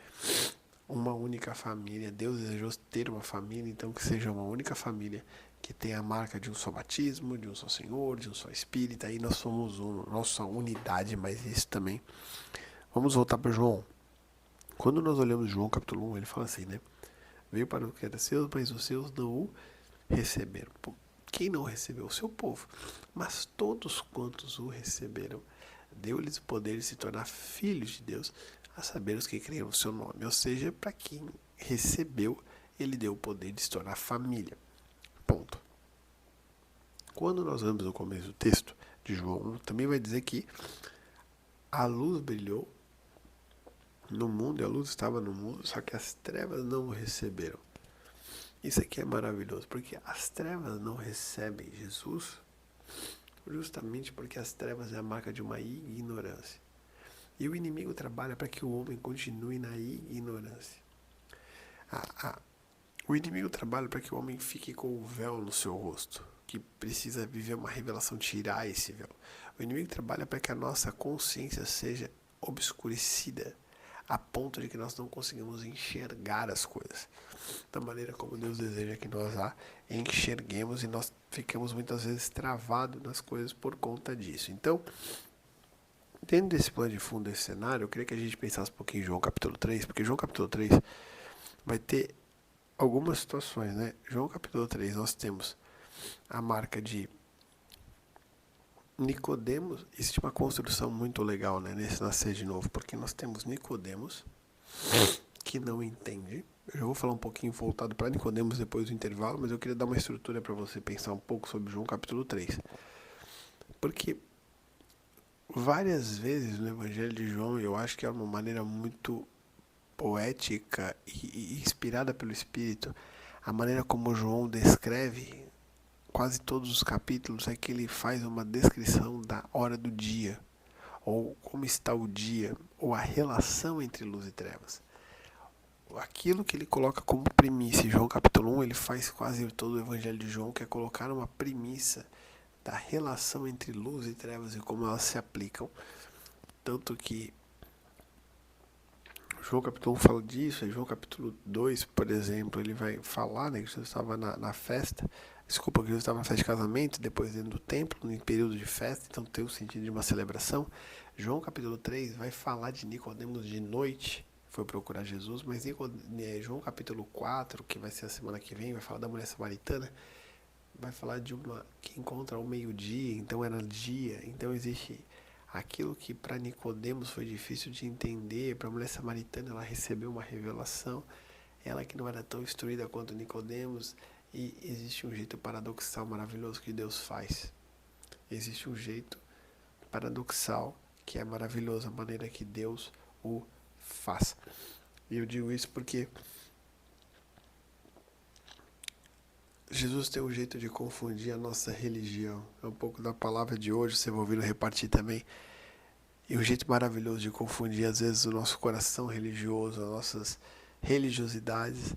uma única família. Deus desejou ter uma família, então que seja uma única família, que tenha a marca de um só batismo, de um só Senhor, de um só Espírito. Aí nós somos nossa unidade, mas isso também. Vamos voltar para João. Quando nós olhamos João capítulo 1, ele fala assim, né? Veio para o que era seus, mas os seus não o receberam. Quem não recebeu? O seu povo. Mas todos quantos o receberam, deu-lhes o poder de se tornar filhos de Deus, a saber os que criam o seu nome. Ou seja, para quem recebeu, ele deu o poder de se tornar família. Ponto. Quando nós vamos no começo do texto de João 1, também vai dizer que a luz brilhou no mundo, e a luz estava no mundo, só que as trevas não o receberam. Isso aqui é maravilhoso, porque as trevas não recebem Jesus justamente porque as trevas é a marca de uma ignorância. E o inimigo trabalha para que o homem continue na ignorância. O inimigo trabalha para que o homem fique com o véu no seu rosto, que precisa viver uma revelação, tirar esse véu. O inimigo trabalha para que a nossa consciência seja obscurecida, a ponto de que nós não conseguimos enxergar as coisas da maneira como Deus deseja que nós a enxerguemos, e nós ficamos muitas vezes travados nas coisas por conta disso. Então, dentro desse plano de fundo, desse cenário, eu queria que a gente pensasse um pouquinho em João capítulo 3, porque João capítulo 3 vai ter algumas situações, né? João capítulo 3 nós temos a marca de Nicodemos. Existe uma construção muito legal, né, nesse nascer de novo, porque nós temos Nicodemos, que não entende. Eu já vou falar um pouquinho voltado para Nicodemos depois do intervalo, mas eu queria dar uma estrutura para você pensar um pouco sobre João capítulo 3. Porque várias vezes no Evangelho de João, eu acho que é uma maneira muito poética e inspirada pelo Espírito, a maneira como João descreve quase todos os capítulos, é que ele faz uma descrição da hora do dia, ou como está o dia, ou a relação entre luz e trevas. Aquilo que ele coloca como premissa em João capítulo 1, ele faz quase todo o Evangelho de João, que é colocar uma premissa da relação entre luz e trevas e como elas se aplicam. Tanto que João capítulo 1 fala disso, João capítulo 2, por exemplo, ele vai falar, né, que Jesus estava na festa, que Jesus estava na festa de casamento, depois dentro do templo, em período de festa, então tem o sentido de uma celebração. João capítulo 3 vai falar de Nicodemos de noite, foi procurar Jesus, mas João capítulo 4, que vai ser a semana que vem, vai falar da mulher samaritana, vai falar de uma que encontra ao meio-dia, então era dia, então existe aquilo que para Nicodemos foi difícil de entender. Para a mulher samaritana, ela recebeu uma revelação, ela que não era tão instruída quanto Nicodemos, e existe um jeito paradoxal maravilhoso que Deus faz. Existe um jeito paradoxal que é maravilhoso, a maneira que Deus o faz. E eu digo isso porque Jesus tem um jeito de confundir a nossa religião. É um pouco da palavra de hoje, você vai ouvir eu repartir também. E um jeito maravilhoso de confundir, às vezes, o nosso coração religioso, as nossas religiosidades.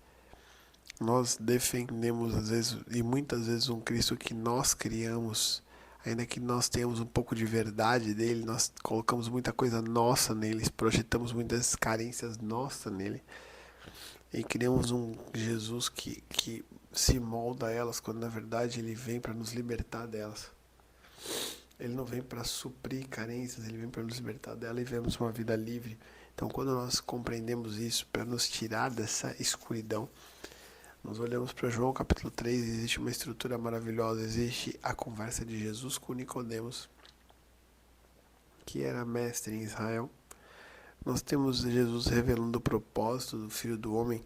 Nós defendemos, às vezes, e muitas vezes, um Cristo que nós criamos. Ainda que nós tenhamos um pouco de verdade dele, nós colocamos muita coisa nossa nele, projetamos muitas carências nossas nele. E criamos um Jesus que se molda a elas, quando na verdade ele vem para nos libertar delas. Ele não vem para suprir carências, ele vem para nos libertar delas e vivemos uma vida livre. Então, quando nós compreendemos isso, para nos tirar dessa escuridão, nós olhamos para João capítulo 3, existe uma estrutura maravilhosa, existe a conversa de Jesus com Nicodemos, que era mestre em Israel. Nós temos Jesus revelando o propósito do Filho do Homem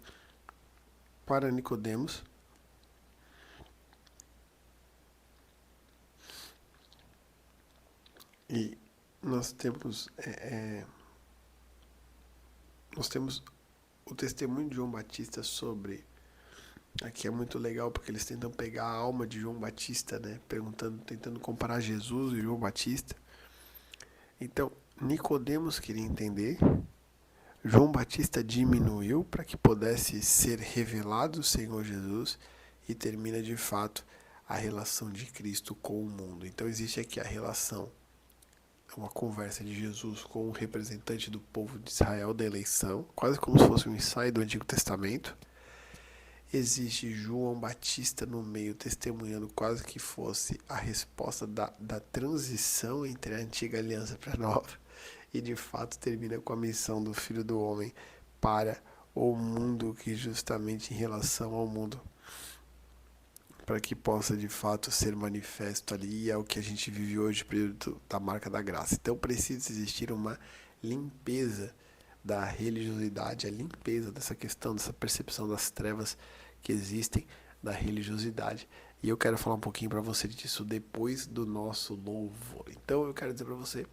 para Nicodemos. E nós temos o testemunho de João Batista sobre... Aqui é muito legal porque eles tentam pegar a alma de João Batista, né? Tentando comparar Jesus e João Batista. Então, Nicodemos queria entender, João Batista diminuiu para que pudesse ser revelado o Senhor Jesus, e termina de fato a relação de Cristo com o mundo. Então existe aqui a relação, uma conversa de Jesus com um representante do povo de Israel da eleição, quase como se fosse um ensaio do Antigo Testamento. Existe João Batista no meio, testemunhando quase que fosse a resposta da transição entre a antiga aliança para a nova. E de fato termina com a missão do Filho do Homem para o mundo, que justamente em relação ao mundo, para que possa de fato ser manifesto ali, e é o que a gente vive hoje, período da marca da graça. Então precisa existir uma limpeza da religiosidade, a limpeza dessa questão, dessa percepção das trevas que existem da religiosidade. E eu quero falar um pouquinho para você disso depois do nosso louvor. Então eu quero dizer para você,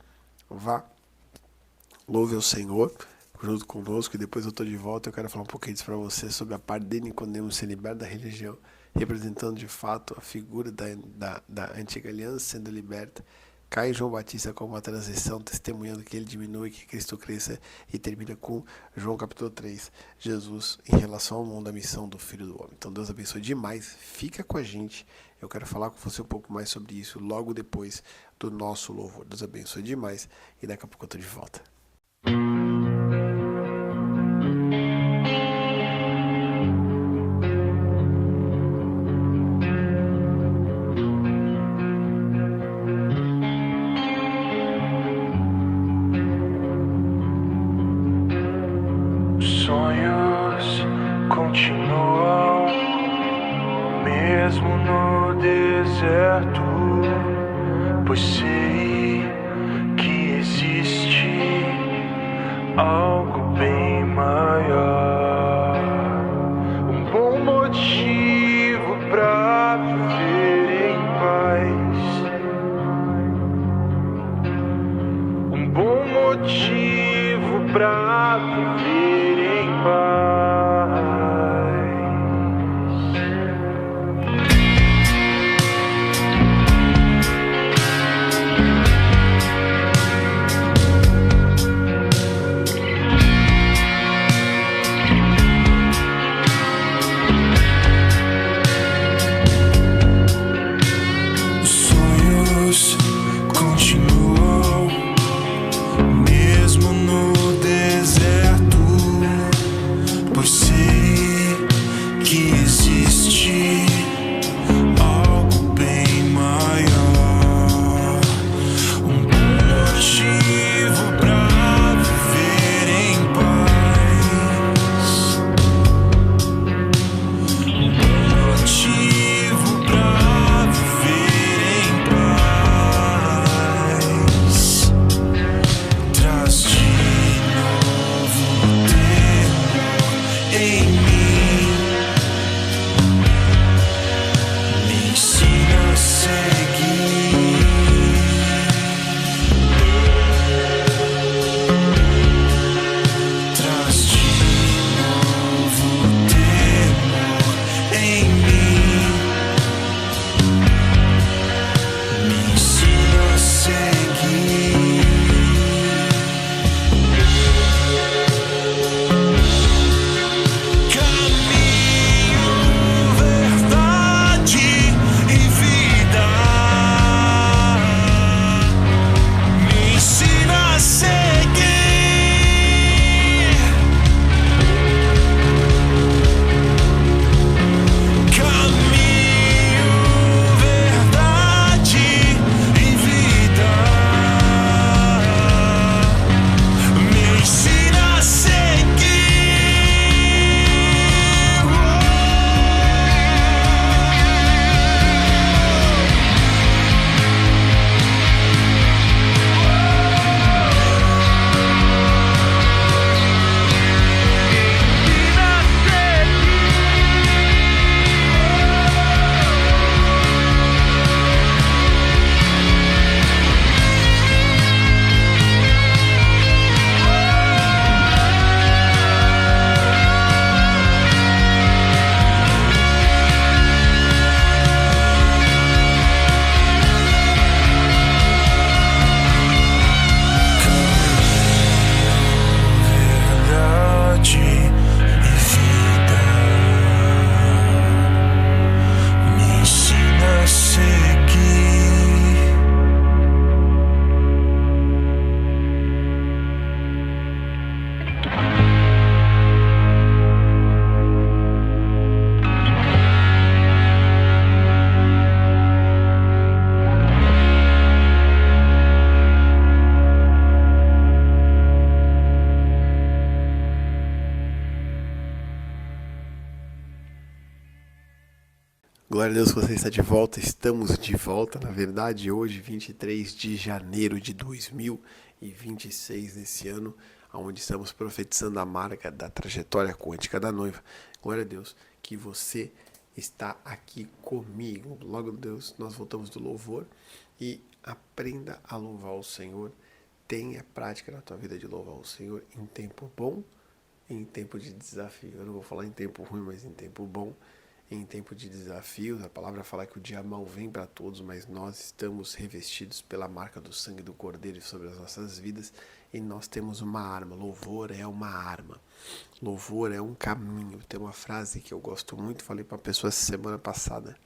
vá, louve ao Senhor junto conosco, e depois eu estou de volta. Eu quero falar um pouquinho disso para você, sobre a parte de Nicodemos ser liberto da religião, representando de fato a figura da antiga aliança sendo liberta. Cai João Batista com uma transição, testemunhando que ele diminui, que Cristo cresça, e termina com João capítulo 3, Jesus em relação ao mundo, a missão do Filho do Homem. Então Deus abençoe demais, fica com a gente, eu quero falar com você um pouco mais sobre isso logo depois do nosso louvor. Deus abençoe demais, e daqui a pouco eu estou de volta.
Continuam, mesmo no deserto, pois sei que existe algo bem maior, um bom motivo pra viver em paz, um bom motivo pra viver em paz. Continuam, mesmo no deserto,
Glória a Deus que você está de volta. Estamos de volta, na verdade, hoje, 23 de janeiro de 2026, nesse ano, onde estamos profetizando a marca da trajetória quântica da noiva. Glória a Deus que você está aqui comigo. Logo, Deus, nós voltamos do louvor e aprenda a louvar o Senhor. Tenha prática na tua vida de louvar o Senhor em tempo bom e em tempo de desafio. Eu não vou falar em tempo ruim, mas em tempo bom. Em tempo de desafios, a palavra fala que o dia mal vem para todos, mas nós estamos revestidos pela marca do sangue do Cordeiro sobre as nossas vidas e nós temos uma arma. Louvor é uma arma. Louvor é um caminho. Tem uma frase que eu gosto muito, falei para uma pessoa semana passada,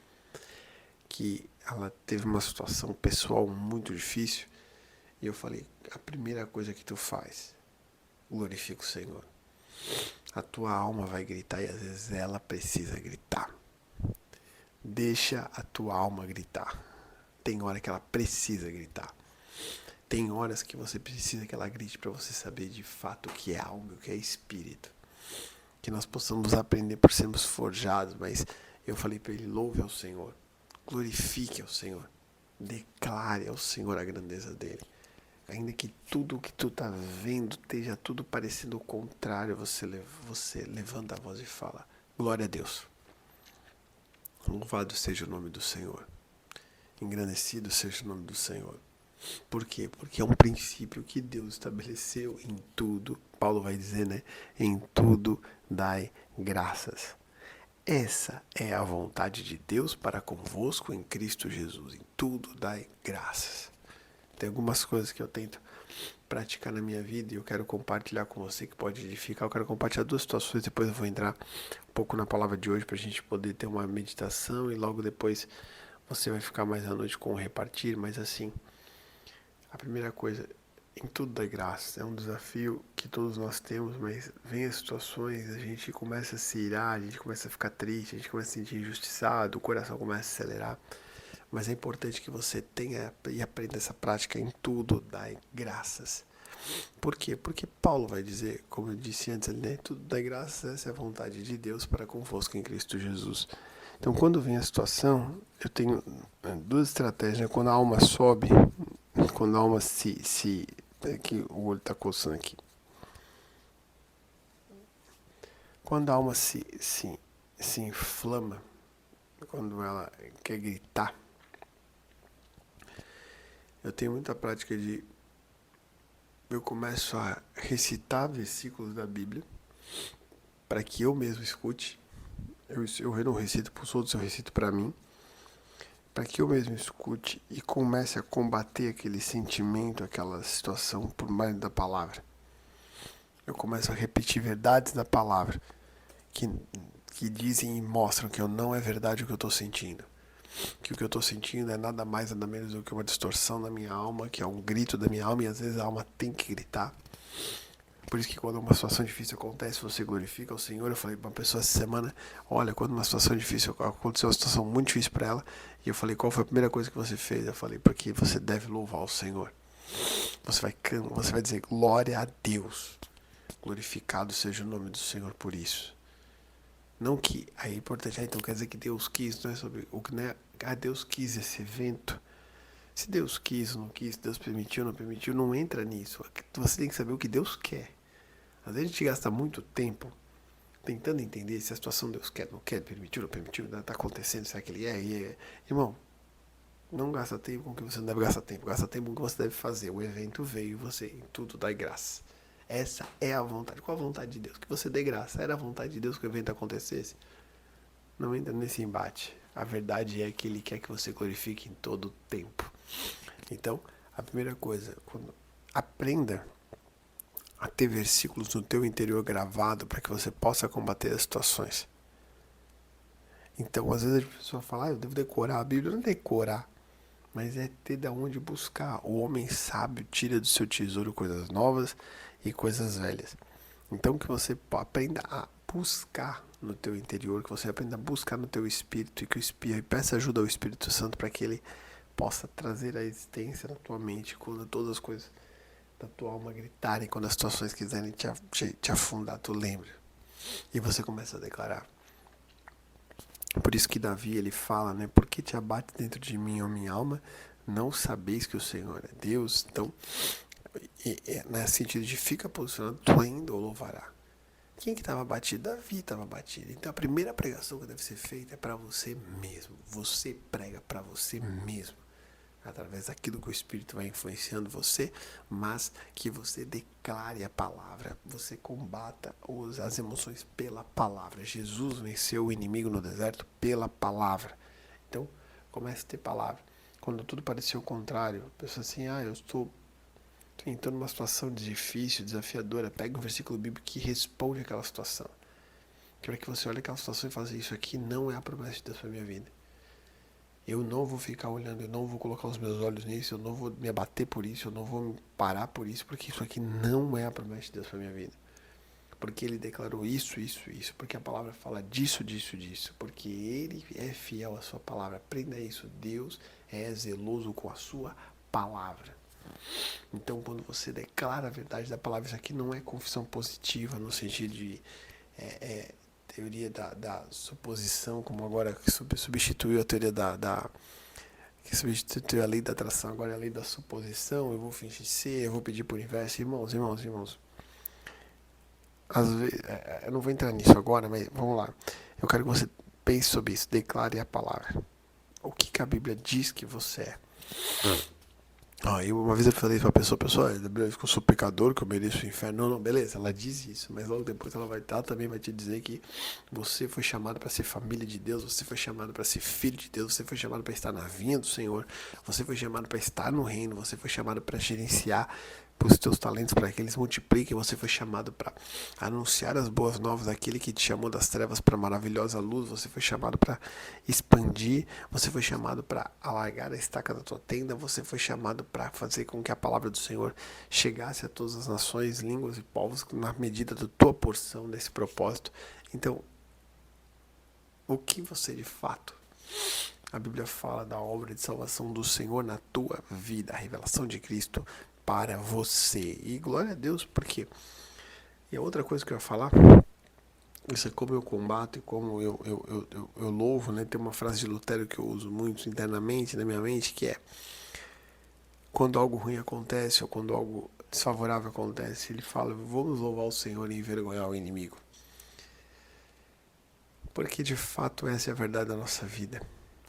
que ela teve uma situação pessoal muito difícil e eu falei, a primeira coisa que tu faz, glorifica o Senhor. A tua alma vai gritar e às vezes ela precisa gritar. Deixa a tua alma gritar. Tem hora que ela precisa gritar. Tem horas que você precisa que ela grite para você saber de fato o que é alma, o que é espírito. Que nós possamos aprender por sermos forjados, mas eu falei para ele, louve ao Senhor, glorifique ao Senhor, declare ao Senhor a grandeza dele. Ainda que tudo o que tu está vendo esteja tudo parecendo o contrário, você levanta a voz e fala, glória a Deus. Louvado seja o nome do Senhor. Engrandecido seja o nome do Senhor. Por quê? Porque é um princípio que Deus estabeleceu em tudo. Paulo vai dizer, né? Em tudo dai graças. Essa é a vontade de Deus para convosco em Cristo Jesus. Em tudo dai graças. Tem algumas coisas que eu tento praticar na minha vida e eu quero compartilhar com você que pode edificar. Eu quero compartilhar duas situações, depois eu vou entrar um pouco na palavra de hoje para a gente poder ter uma meditação e logo depois você vai ficar mais à noite com o repartir. Mas assim, a primeira coisa, em tudo dá graça. É um desafio que todos nós temos, mas vem as situações, a gente começa a se irar, a gente começa a ficar triste, a gente começa a se sentir injustiçado, o coração começa a acelerar. Mas é importante que você tenha e aprenda essa prática em tudo, dai graças. Por quê? Porque Paulo vai dizer, como eu disse antes, né? Tudo dai graças, essa é a vontade de Deus para convosco em Cristo Jesus. Então, quando vem a situação, eu tenho duas estratégias, né? Quando a alma sobe, quando a alma aqui, o olho está coçando aqui. Quando a alma se inflama, quando ela quer gritar, eu tenho muita prática de... Eu começo a recitar versículos da Bíblia para que eu mesmo escute. Eu não recito para os outros, eu recito para mim. Para que eu mesmo escute e comece a combater aquele sentimento, aquela situação por meio da palavra. Eu começo a repetir verdades da palavra que dizem e mostram que não é verdade o que eu estou sentindo. Que o que eu estou sentindo é nada mais, nada menos do que uma distorção da minha alma, que é um grito da minha alma, e às vezes a alma tem que gritar. Por isso que quando uma situação difícil acontece, você glorifica o Senhor. Eu falei para uma pessoa essa semana, olha, quando uma situação difícil aconteceu, uma situação muito difícil para ela, e eu falei, qual foi a primeira coisa que você fez? Eu falei, porque você deve louvar o Senhor. Você vai dizer, glória a Deus. Glorificado seja o nome do Senhor por isso. Não que, aí é importante, então quer dizer que Deus quis, não é sobre o que, né? Deus quis esse evento. Se Deus quis ou não quis, Deus permitiu ou não permitiu, não entra nisso. Você tem que saber o que Deus quer. Às vezes a gente gasta muito tempo tentando entender se a situação Deus quer, não quer, permitiu, não permitiu, está acontecendo, será que Ele é? Irmão, não gasta tempo com o que você não deve gastar tempo, gasta tempo com o que você deve fazer. O evento veio, você em tudo dá graça. Essa é a vontade. Qual a vontade de Deus? Que você dê graça. Era a vontade de Deus que o evento acontecesse? Não entra nesse embate. A verdade é que Ele quer que você glorifique em todo o tempo. Então, a primeira coisa, aprenda a ter versículos no teu interior gravado para que você possa combater as situações. Então, às vezes a pessoa fala, eu devo decorar a Bíblia. Não é decorar, mas é ter de onde buscar. O homem sábio tira do seu tesouro coisas novas e coisas velhas. Então que você aprenda a buscar no teu interior, que você aprenda a buscar no teu espírito e que o espírito peça ajuda ao Espírito Santo para que ele possa trazer a existência na tua mente quando todas as coisas da tua alma gritarem, quando as situações quiserem te afundar, tu lembra. E você começa a declarar. Por isso que Davi, ele fala, né? Por que te abate dentro de mim, ó minha alma? Não sabeis que o Senhor é Deus? Então, nesse sentido de fica posicionado, tu ainda o louvará. Quem que estava abatido? Davi estava abatido. Então a primeira pregação que deve ser feita é para você mesmo. Você prega para você mesmo. Através daquilo que o Espírito vai influenciando você, mas que você declare a palavra. Você combata as emoções pela palavra. Jesus venceu o inimigo no deserto pela palavra. Então, comece a ter palavra. Quando tudo parecia o contrário, pensa assim, eu estou entrando numa situação difícil, desafiadora. Pega um versículo bíblico que responde aquela situação. Quero que você olhe aquela situação e faça isso aqui não é a promessa de Deus para a minha vida. Eu não vou ficar olhando, eu não vou colocar os meus olhos nisso, eu não vou me abater por isso, eu não vou me parar por isso, porque isso aqui não é a promessa de Deus para a minha vida. Porque Ele declarou isso, porque a palavra fala disso, porque Ele é fiel à sua palavra. Aprenda isso, Deus é zeloso com a sua palavra. Então, quando você declara a verdade da palavra, isso aqui não é confissão positiva, no sentido de teoria da suposição, como agora substituiu a teoria que substituiu a lei da atração, agora é a lei da suposição. Eu vou fingir ser, eu vou pedir por inverso. Irmãos. Às vezes, eu não vou entrar nisso agora, mas vamos lá. Eu quero que você pense sobre isso, declare a palavra. O que a Bíblia diz que você é. Uma vez eu falei pra pessoa, a Bíblia diz que eu sou pecador, que eu mereço o inferno. Não, beleza, ela diz isso, mas logo depois ela também vai te dizer que você foi chamado para ser família de Deus, você foi chamado para ser filho de Deus, você foi chamado para estar na vinha do Senhor, você foi chamado para estar no reino, você foi chamado para gerenciar os teus talentos para que eles multipliquem, você foi chamado para anunciar as boas novas daquele que te chamou das trevas para a maravilhosa luz, você foi chamado para expandir, você foi chamado para alargar a estaca da tua tenda, você foi chamado para fazer com que a palavra do Senhor chegasse a todas as nações, línguas e povos na medida da tua porção desse propósito. Então, o que você de fato... A Bíblia fala da obra de salvação do Senhor na tua vida, a revelação de Cristo para você. E glória a Deus, porque... E a outra coisa que eu ia falar, isso é como eu combato e como eu louvo, né? Tem uma frase de Lutero que eu uso muito internamente na minha mente, que é: quando algo ruim acontece, ou quando algo desfavorável acontece, ele fala, vamos louvar o Senhor e envergonhar o inimigo. Porque de fato essa é a verdade da nossa vida.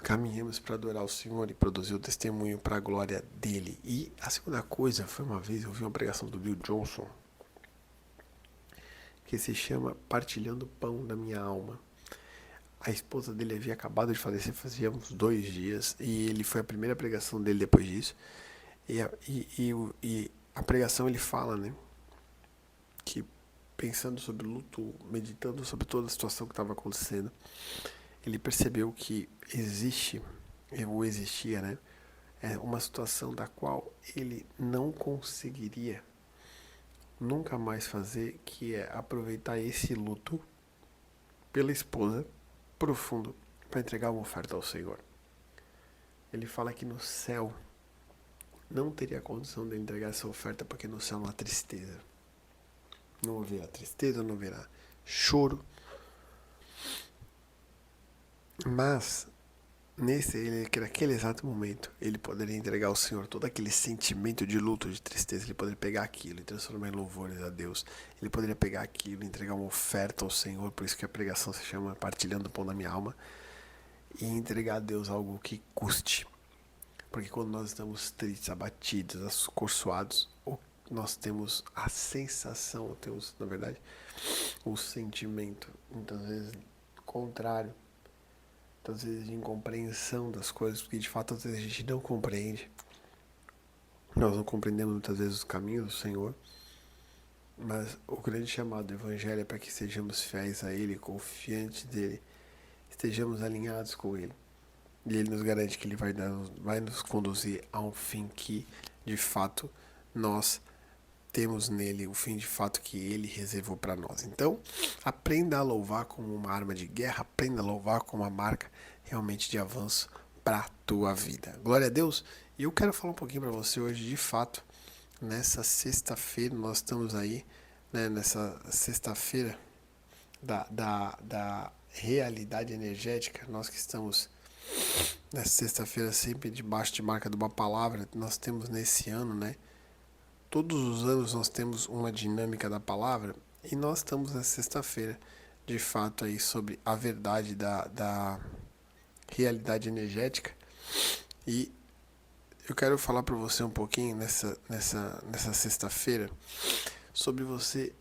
Caminhamos para adorar o Senhor e produzir o testemunho para a glória dele. E a segunda coisa, foi uma vez, eu vi uma pregação do Bill Johnson, que se chama Partilhando o Pão da Minha Alma. A esposa dele havia acabado de falecer, fazia uns 2 dias, e ele foi a primeira pregação dele depois disso. E a pregação ele fala, né, que pensando sobre o luto, meditando sobre toda a situação que estava acontecendo, ele percebeu que existia, né, uma situação da qual ele não conseguiria nunca mais fazer, que é aproveitar esse luto pela esposa profundo para entregar uma oferta ao Senhor. Ele fala que no céu não teria condição de entregar essa oferta, porque no céu não há tristeza. Não haverá tristeza, não haverá choro. Mas, naquele exato momento, ele poderia entregar ao Senhor todo aquele sentimento de luto, de tristeza. Ele poderia pegar aquilo e transformar em louvores a Deus. Ele poderia pegar aquilo e entregar uma oferta ao Senhor. Por isso que a pregação se chama Partilhando o Pão da Minha Alma. E entregar a Deus algo que custe. Porque quando nós estamos tristes, abatidos, ascorçoados, nós temos a sensação, temos, na verdade, o sentimento, muitas vezes, contrário. Muitas vezes de incompreensão das coisas, porque de fato às vezes a gente não compreende. Nós não compreendemos muitas vezes os caminhos do Senhor, mas o grande chamado do Evangelho é para que sejamos fiéis a Ele, confiantes dEle, estejamos alinhados com Ele. E Ele nos garante que Ele vai nos conduzir a um fim que, de fato, nós temos nele, o fim de fato que Ele reservou para nós. Então, aprenda a louvar como uma arma de guerra, aprenda a louvar como uma marca realmente de avanço para a tua vida. Glória a Deus! E eu quero falar um pouquinho para você hoje, de fato, nessa sexta-feira, nós estamos aí, né, nessa sexta-feira realidade energética, nós que estamos nessa sexta-feira sempre debaixo de marca de uma palavra, nós temos nesse ano, né? Todos os anos nós temos uma dinâmica da palavra e nós estamos nessa sexta-feira, de fato, aí sobre a verdade da realidade energética. E eu quero falar para você um pouquinho nessa sexta-feira sobre você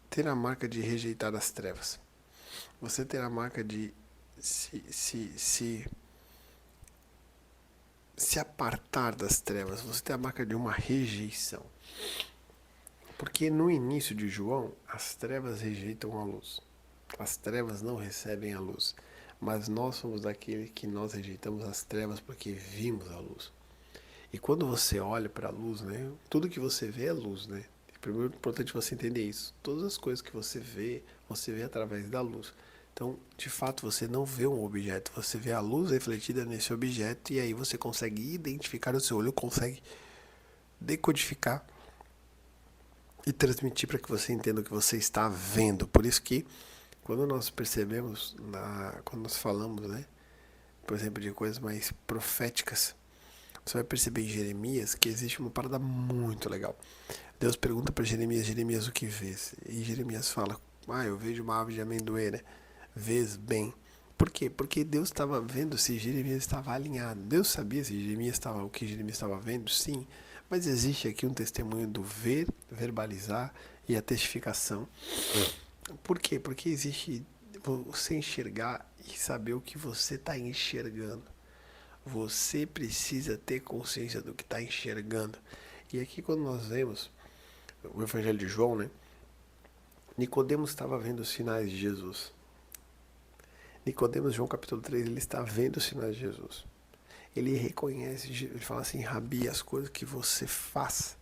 ter a marca de rejeitar as trevas. Você ter a marca de se apartar das trevas. Você ter a marca de uma rejeição. Porque no início de João, as trevas rejeitam a luz. As trevas não recebem a luz. Mas nós somos daquele que nós rejeitamos as trevas porque vimos a luz. E quando você olha para a luz, né, tudo que você vê é luz, né? Primeiro é importante você entender isso. Todas as coisas que você vê através da luz. Então, de fato, você não vê um objeto, você vê a luz refletida nesse objeto e aí você consegue identificar, o seu olho consegue decodificar e transmitir para que você entenda o que você está vendo. Por isso que quando nós percebemos, quando nós falamos, né, por exemplo, de coisas mais proféticas, você vai perceber em Jeremias que existe uma parada muito legal. Deus pergunta para Jeremias, o que vês? E Jeremias fala, eu vejo uma árvore de amendoeira. Vês bem. Por quê? Porque Deus estava vendo se Jeremias estava alinhado. Deus sabia se o que Jeremias estava vendo? Sim. Mas existe aqui um testemunho do ver, verbalizar e a testificação. Por quê? Porque existe você enxergar e saber o que você está enxergando. Você precisa ter consciência do que está enxergando. E aqui quando nós vemos o Evangelho de João, né? Nicodemos estava vendo os sinais de Jesus. Nicodemos, João capítulo 3, ele está vendo os sinais de Jesus. Ele reconhece, ele fala assim, Rabi, as coisas que você faz,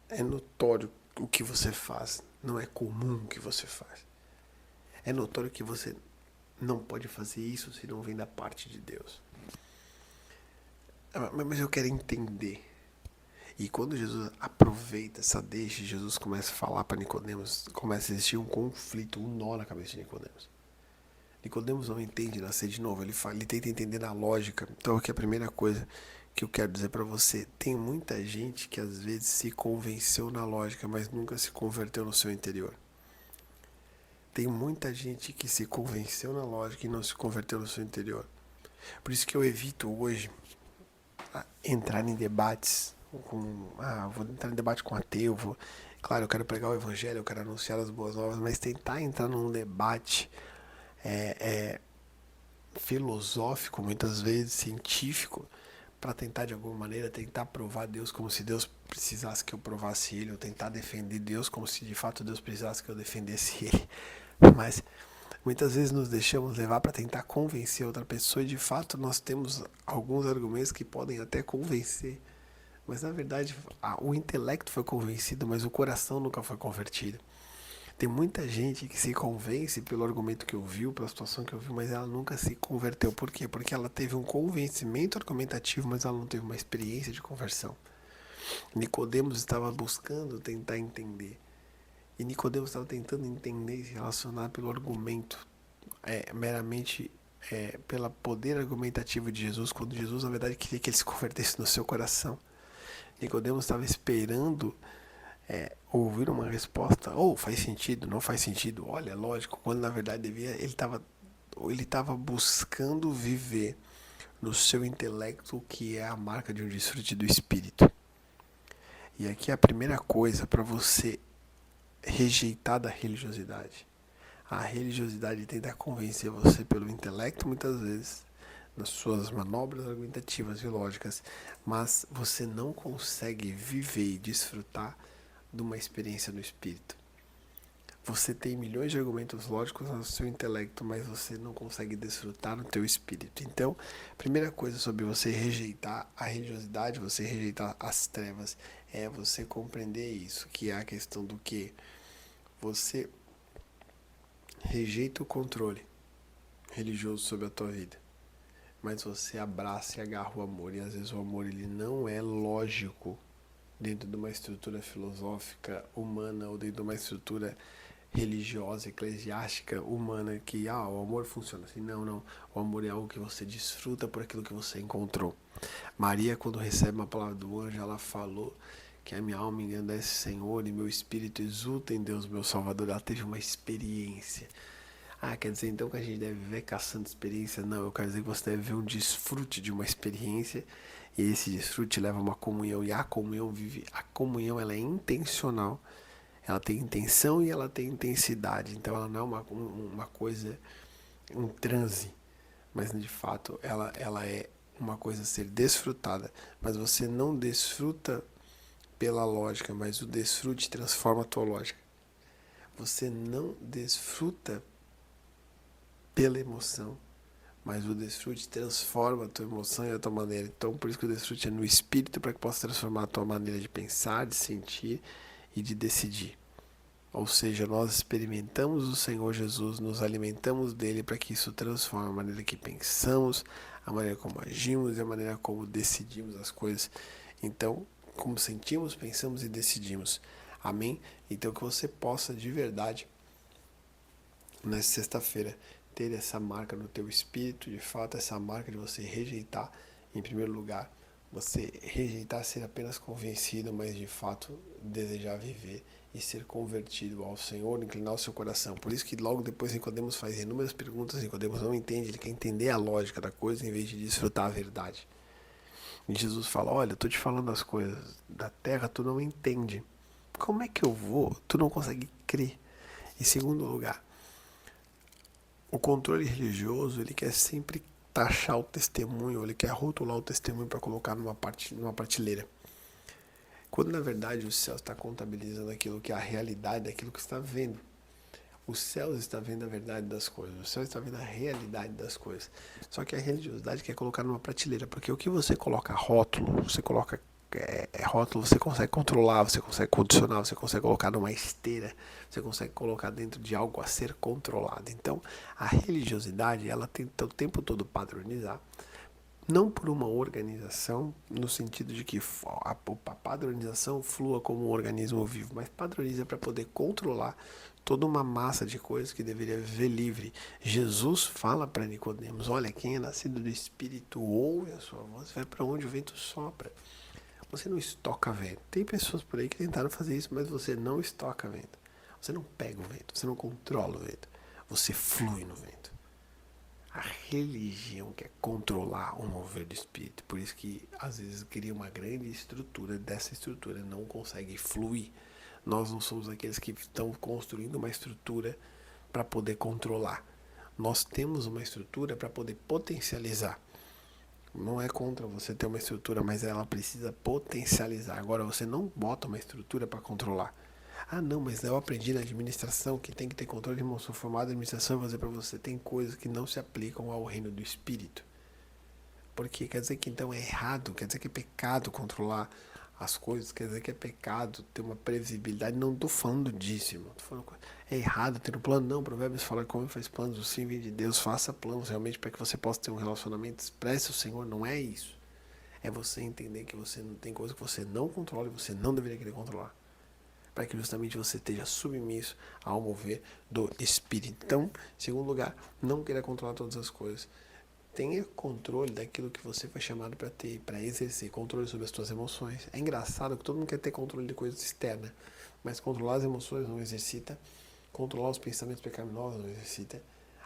é notório o que você faz, não é comum o que você faz. É notório que você não pode fazer isso se não vem da parte de Deus. Mas eu quero entender. E quando Jesus aproveita essa deixa, Jesus começa a falar para Nicodemos, começa a existir um conflito, um nó na cabeça de Nicodemos. Nicodemos não entende nascer de novo, ele tenta entender a lógica. Então aqui a primeira coisa que eu quero dizer para você, tem muita gente que às vezes se convenceu na lógica, mas nunca se converteu no seu interior. Tem muita gente que se convenceu na lógica e não se converteu no seu interior. Por isso que eu evito hoje entrar em debates vou entrar em debate com ateu, claro, eu quero pregar o evangelho, eu quero anunciar as boas novas, mas tentar entrar num debate filosófico, muitas vezes científico, para tentar de alguma maneira tentar provar Deus como se Deus precisasse que eu provasse Ele, ou tentar defender Deus como se de fato Deus precisasse que eu defendesse Ele. Mas muitas vezes nos deixamos levar para tentar convencer outra pessoa e de fato nós temos alguns argumentos que podem até convencer, mas na verdade o intelecto foi convencido, mas o coração nunca foi convertido. Tem muita gente que se convence pelo argumento que ouviu, pela situação que ouviu, mas ela nunca se converteu. Por quê? Porque ela teve um convencimento argumentativo, mas ela não teve uma experiência de conversão. Nicodemos estava buscando tentar entender. E Nicodemos estava tentando entender e se relacionar pelo argumento, meramente pelo poder argumentativo de Jesus, quando Jesus, na verdade, queria que ele se convertesse no seu coração. Nicodemos estava esperando ouvir uma resposta, faz sentido, não faz sentido, olha, lógico, quando na verdade ele estava buscando viver no seu intelecto o que é a marca de um desfrute do Espírito. E aqui é a primeira coisa para você rejeitar da religiosidade. A religiosidade tenta convencer você pelo intelecto, muitas vezes, nas suas manobras argumentativas e lógicas, mas você não consegue viver e desfrutar de uma experiência no Espírito. Você tem milhões de argumentos lógicos no seu intelecto, mas você não consegue desfrutar no teu espírito. Então, primeira coisa sobre você rejeitar a religiosidade, você rejeitar as trevas, é você compreender isso, que é a questão do que você rejeita o controle religioso sobre a tua vida, mas você abraça e agarra o amor, e às vezes o amor ele não é lógico dentro de uma estrutura filosófica humana ou dentro de uma estrutura religiosa, eclesiástica, humana, que o amor funciona assim. Não. O amor é algo que você desfruta por aquilo que você encontrou. Maria, quando recebe uma palavra do anjo, ela falou que a minha alma engrandece o Senhor e meu espírito exulta em Deus, meu Salvador. Ela teve uma experiência. Quer dizer então que a gente deve viver caçando experiência? Não, eu quero dizer que você deve ver um desfrute de uma experiência, e esse desfrute leva a uma comunhão, e a comunhão ela é intencional, ela tem intenção e ela tem intensidade, então ela não é uma coisa, um transe, mas de fato ela é uma coisa a ser desfrutada, mas você não desfruta pela lógica, mas o desfrute transforma a tua lógica. Você não desfruta pela emoção, mas o desfrute transforma a tua emoção e a tua maneira. Então, por isso que o desfrute é no espírito, para que possa transformar a tua maneira de pensar, de sentir e de decidir. Ou seja, nós experimentamos o Senhor Jesus, nos alimentamos dele para que isso transforme a maneira que pensamos, a maneira como agimos e a maneira como decidimos as coisas. Então, como sentimos, pensamos e decidimos. Amém? Então, que você possa de verdade, nessa sexta-feira, ter essa marca no teu espírito, de fato, essa marca de você rejeitar, em primeiro lugar, você rejeitar ser apenas convencido, mas de fato desejar viver e ser convertido ao Senhor, inclinar o seu coração. Por isso que logo depois Nicodemos faz inúmeras perguntas, Nicodemos não entende, ele quer entender a lógica da coisa em vez de desfrutar a verdade. E Jesus fala, olha, eu estou te falando as coisas da terra, tu não entende. Como é que eu vou? Tu não consegue crer. Em segundo lugar, o controle religioso, ele quer sempre taxar o testemunho, ele quer rotular o testemunho para colocar numa prateleira. Quando na verdade o céu está contabilizando aquilo que é a realidade daquilo que está vendo. O céu está vendo a verdade das coisas, o céu está vendo a realidade das coisas. Só que a religiosidade quer colocar numa prateleira, porque o que você coloca rótulo, você coloca rótulo, você consegue controlar, você consegue condicionar, você consegue colocar numa esteira, você consegue colocar dentro de algo a ser controlado. Então, a religiosidade, ela tenta o tempo todo padronizar, não por uma organização, no sentido de que a padronização flua como um organismo vivo, mas padroniza para poder controlar toda uma massa de coisas que deveria viver livre. Jesus fala para Nicodemos, olha, quem é nascido do Espírito ouve a sua voz, vai para onde o vento sopra. Você não estoca vento. Tem pessoas por aí que tentaram fazer isso, mas você não estoca vento. Você não pega o vento, você não controla o vento. Você flui no vento. A religião quer controlar o mover do espírito. Por isso que às vezes cria uma grande estrutura, dessa estrutura não consegue fluir. Nós não somos aqueles que estão construindo uma estrutura para poder controlar. Nós temos uma estrutura para poder potencializar. Não é contra você ter uma estrutura, mas ela precisa potencializar. Agora, você não bota uma estrutura para controlar. Não, mas eu aprendi na administração que tem que ter controle. Irmão, sou formado em administração e vou dizer para você, tem coisas que não se aplicam ao reino do Espírito. Porque quer dizer que então é errado, quer dizer que é pecado controlar as coisas, quer dizer que é pecado ter uma previsibilidade. Não estou falando disso, irmão. Tô falando, é errado ter um plano. Não, Provérbios fala que o homem faz planos, o sim vem de Deus, faça planos realmente para que você possa ter um relacionamento, expresse o Senhor. Não é isso. É você entender que você não tem coisa que você não controla e você não deveria querer controlar. Para que justamente você esteja submisso ao mover do Espírito. Então, em segundo lugar, não queira controlar todas as coisas. Tenha controle daquilo que você foi chamado para ter, para exercer controle sobre as suas emoções. É engraçado que todo mundo quer ter controle de coisas externas, mas controlar as emoções não exercita, controlar os pensamentos pecaminosos não exercita.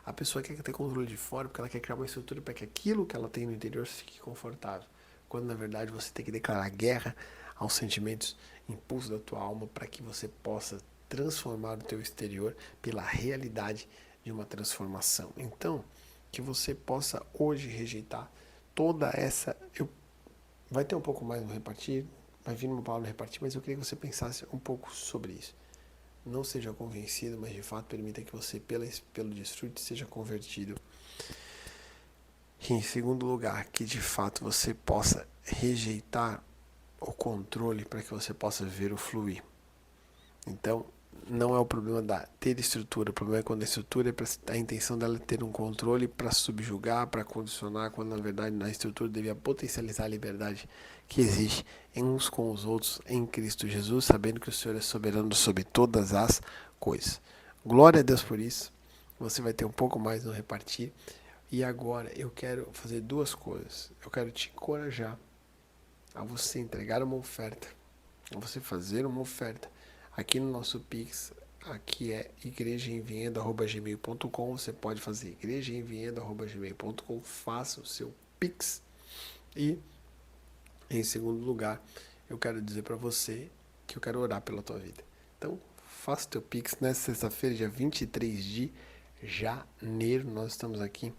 A pessoa quer ter controle de fora porque ela quer criar uma estrutura para que aquilo que ela tem no interior fique confortável. Quando na verdade você tem que declarar guerra aos sentimentos, impulsos da tua alma para que você possa transformar o teu exterior pela realidade de uma transformação. Então, que você possa hoje rejeitar toda essa... Vai ter um pouco mais no repartir, vai vir uma palavra no repartir, mas eu queria que você pensasse um pouco sobre isso. Não seja convencido, mas de fato permita que você, pelo desfrute, seja convertido. E, em segundo lugar, que de fato você possa rejeitar o controle para que você possa ver o fluir. Então, não é o problema da ter estrutura, o problema é quando a estrutura é a intenção dela é ter um controle para subjugar, para condicionar, quando na verdade na estrutura devia potencializar a liberdade que existe em uns com os outros em Cristo Jesus, sabendo que o Senhor é soberano sobre todas as coisas. Glória a Deus por isso. Você vai ter um pouco mais no repartir. E agora eu quero fazer duas coisas. Eu quero te encorajar a você entregar uma oferta, a você fazer uma oferta aqui no nosso Pix. Aqui é igrejaemvienda@gmail.com. Você pode fazer igrejaemvienda@gmail.com. Faça o seu Pix. E, em segundo lugar, eu quero dizer para você que eu quero orar pela tua vida. Então, faça o teu Pix nessa sexta-feira, dia 23 de janeiro. Nós estamos aqui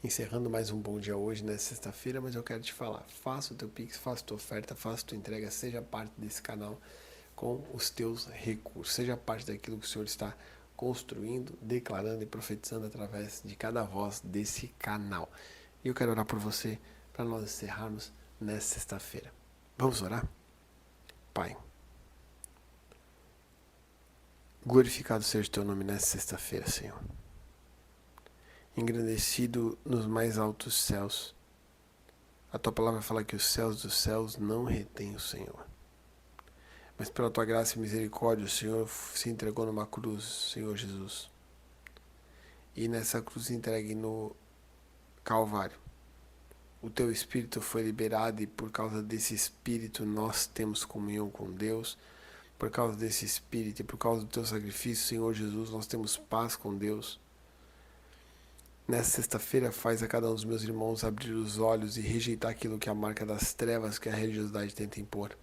encerrando mais um bom dia hoje, nessa sexta-feira, mas eu quero te falar, faça o teu Pix, faça a tua oferta, faça a tua entrega, seja parte desse canal com os teus recursos, seja parte daquilo que o Senhor está construindo, declarando e profetizando através de cada voz desse canal. E eu quero orar por você para nós encerrarmos nessa sexta-feira. Vamos orar? Pai, glorificado seja o teu nome nessa sexta-feira, Senhor. Engrandecido nos mais altos céus. A tua palavra fala que os céus dos céus não retêm o Senhor. Mas pela tua graça e misericórdia, o Senhor se entregou numa cruz, Senhor Jesus. E nessa cruz entregue no Calvário, o teu Espírito foi liberado, e por causa desse Espírito nós temos comunhão com Deus. Por causa desse Espírito e por causa do teu sacrifício, Senhor Jesus, nós temos paz com Deus. Nessa sexta-feira, faz a cada um dos meus irmãos abrir os olhos e rejeitar aquilo que é a marca das trevas que a religiosidade tenta impor.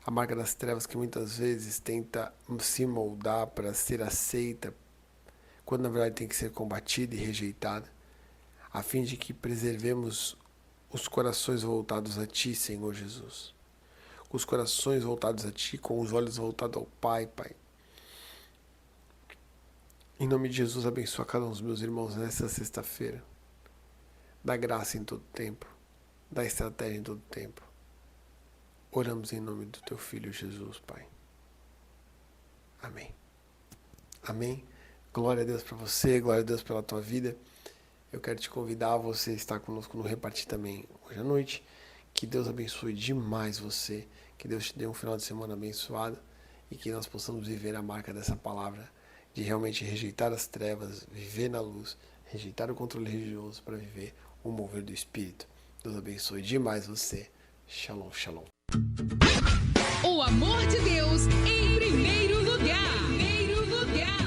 A marca das trevas que muitas vezes tenta se moldar para ser aceita, quando na verdade tem que ser combatida e rejeitada, a fim de que preservemos os corações voltados a Ti, Senhor Jesus. Os corações voltados a Ti, com os olhos voltados ao Pai, Pai. Em nome de Jesus, abençoa cada um dos meus irmãos nessa sexta-feira. Dá graça em todo tempo, dá estratégia em todo tempo. Oramos em nome do Teu Filho Jesus, Pai. Amém. Amém. Glória a Deus para você, glória a Deus pela tua vida. Eu quero te convidar a você estar conosco no Repartir também hoje à noite. Que Deus abençoe demais você, que Deus te dê um final de semana abençoado e que nós possamos viver a marca dessa palavra, de realmente rejeitar as trevas, viver na luz, rejeitar o controle religioso para viver o mover do Espírito. Deus abençoe demais você. Shalom, shalom.
O amor de Deus em primeiro lugar. Primeiro lugar.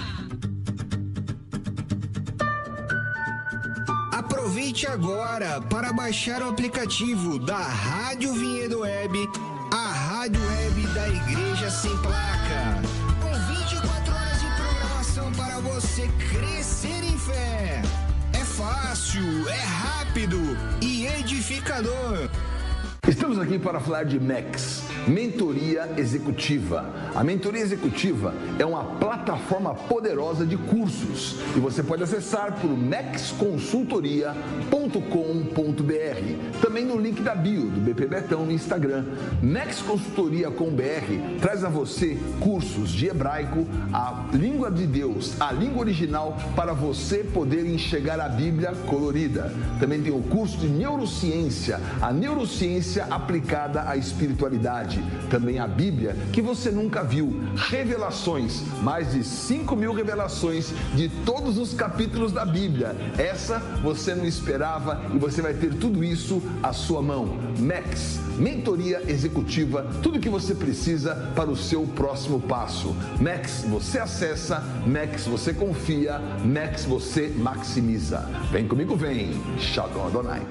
Aproveite agora para baixar o aplicativo da Rádio Vinhedo Web, a rádio web da Igreja Sem Placa. Com 24 horas de programação para você crescer em fé. É fácil, é rápido e edificador.
Estamos aqui para falar de MEX, Mentoria Executiva. A Mentoria Executiva é uma plataforma poderosa de cursos e você pode acessar por mexconsultoria.com.br. Também no link da bio do BP Betão no Instagram. Mex Consultoria com BR traz a você cursos de hebraico, a língua de Deus, a língua original, para você poder enxergar a Bíblia colorida. Também tem o curso de neurociência, a neurociência aplicada à espiritualidade. Também a Bíblia que você nunca viu, revelações, mais de 5.000 revelações de todos os capítulos da Bíblia. Essa você não esperava e você vai ter tudo isso à sua mão. MEX, Mentoria Executiva, tudo o que você precisa para o seu próximo passo. MEX, você acessa, MEX, você confia, MEX, você maximiza. Vem comigo, vem. Shalom Adonai.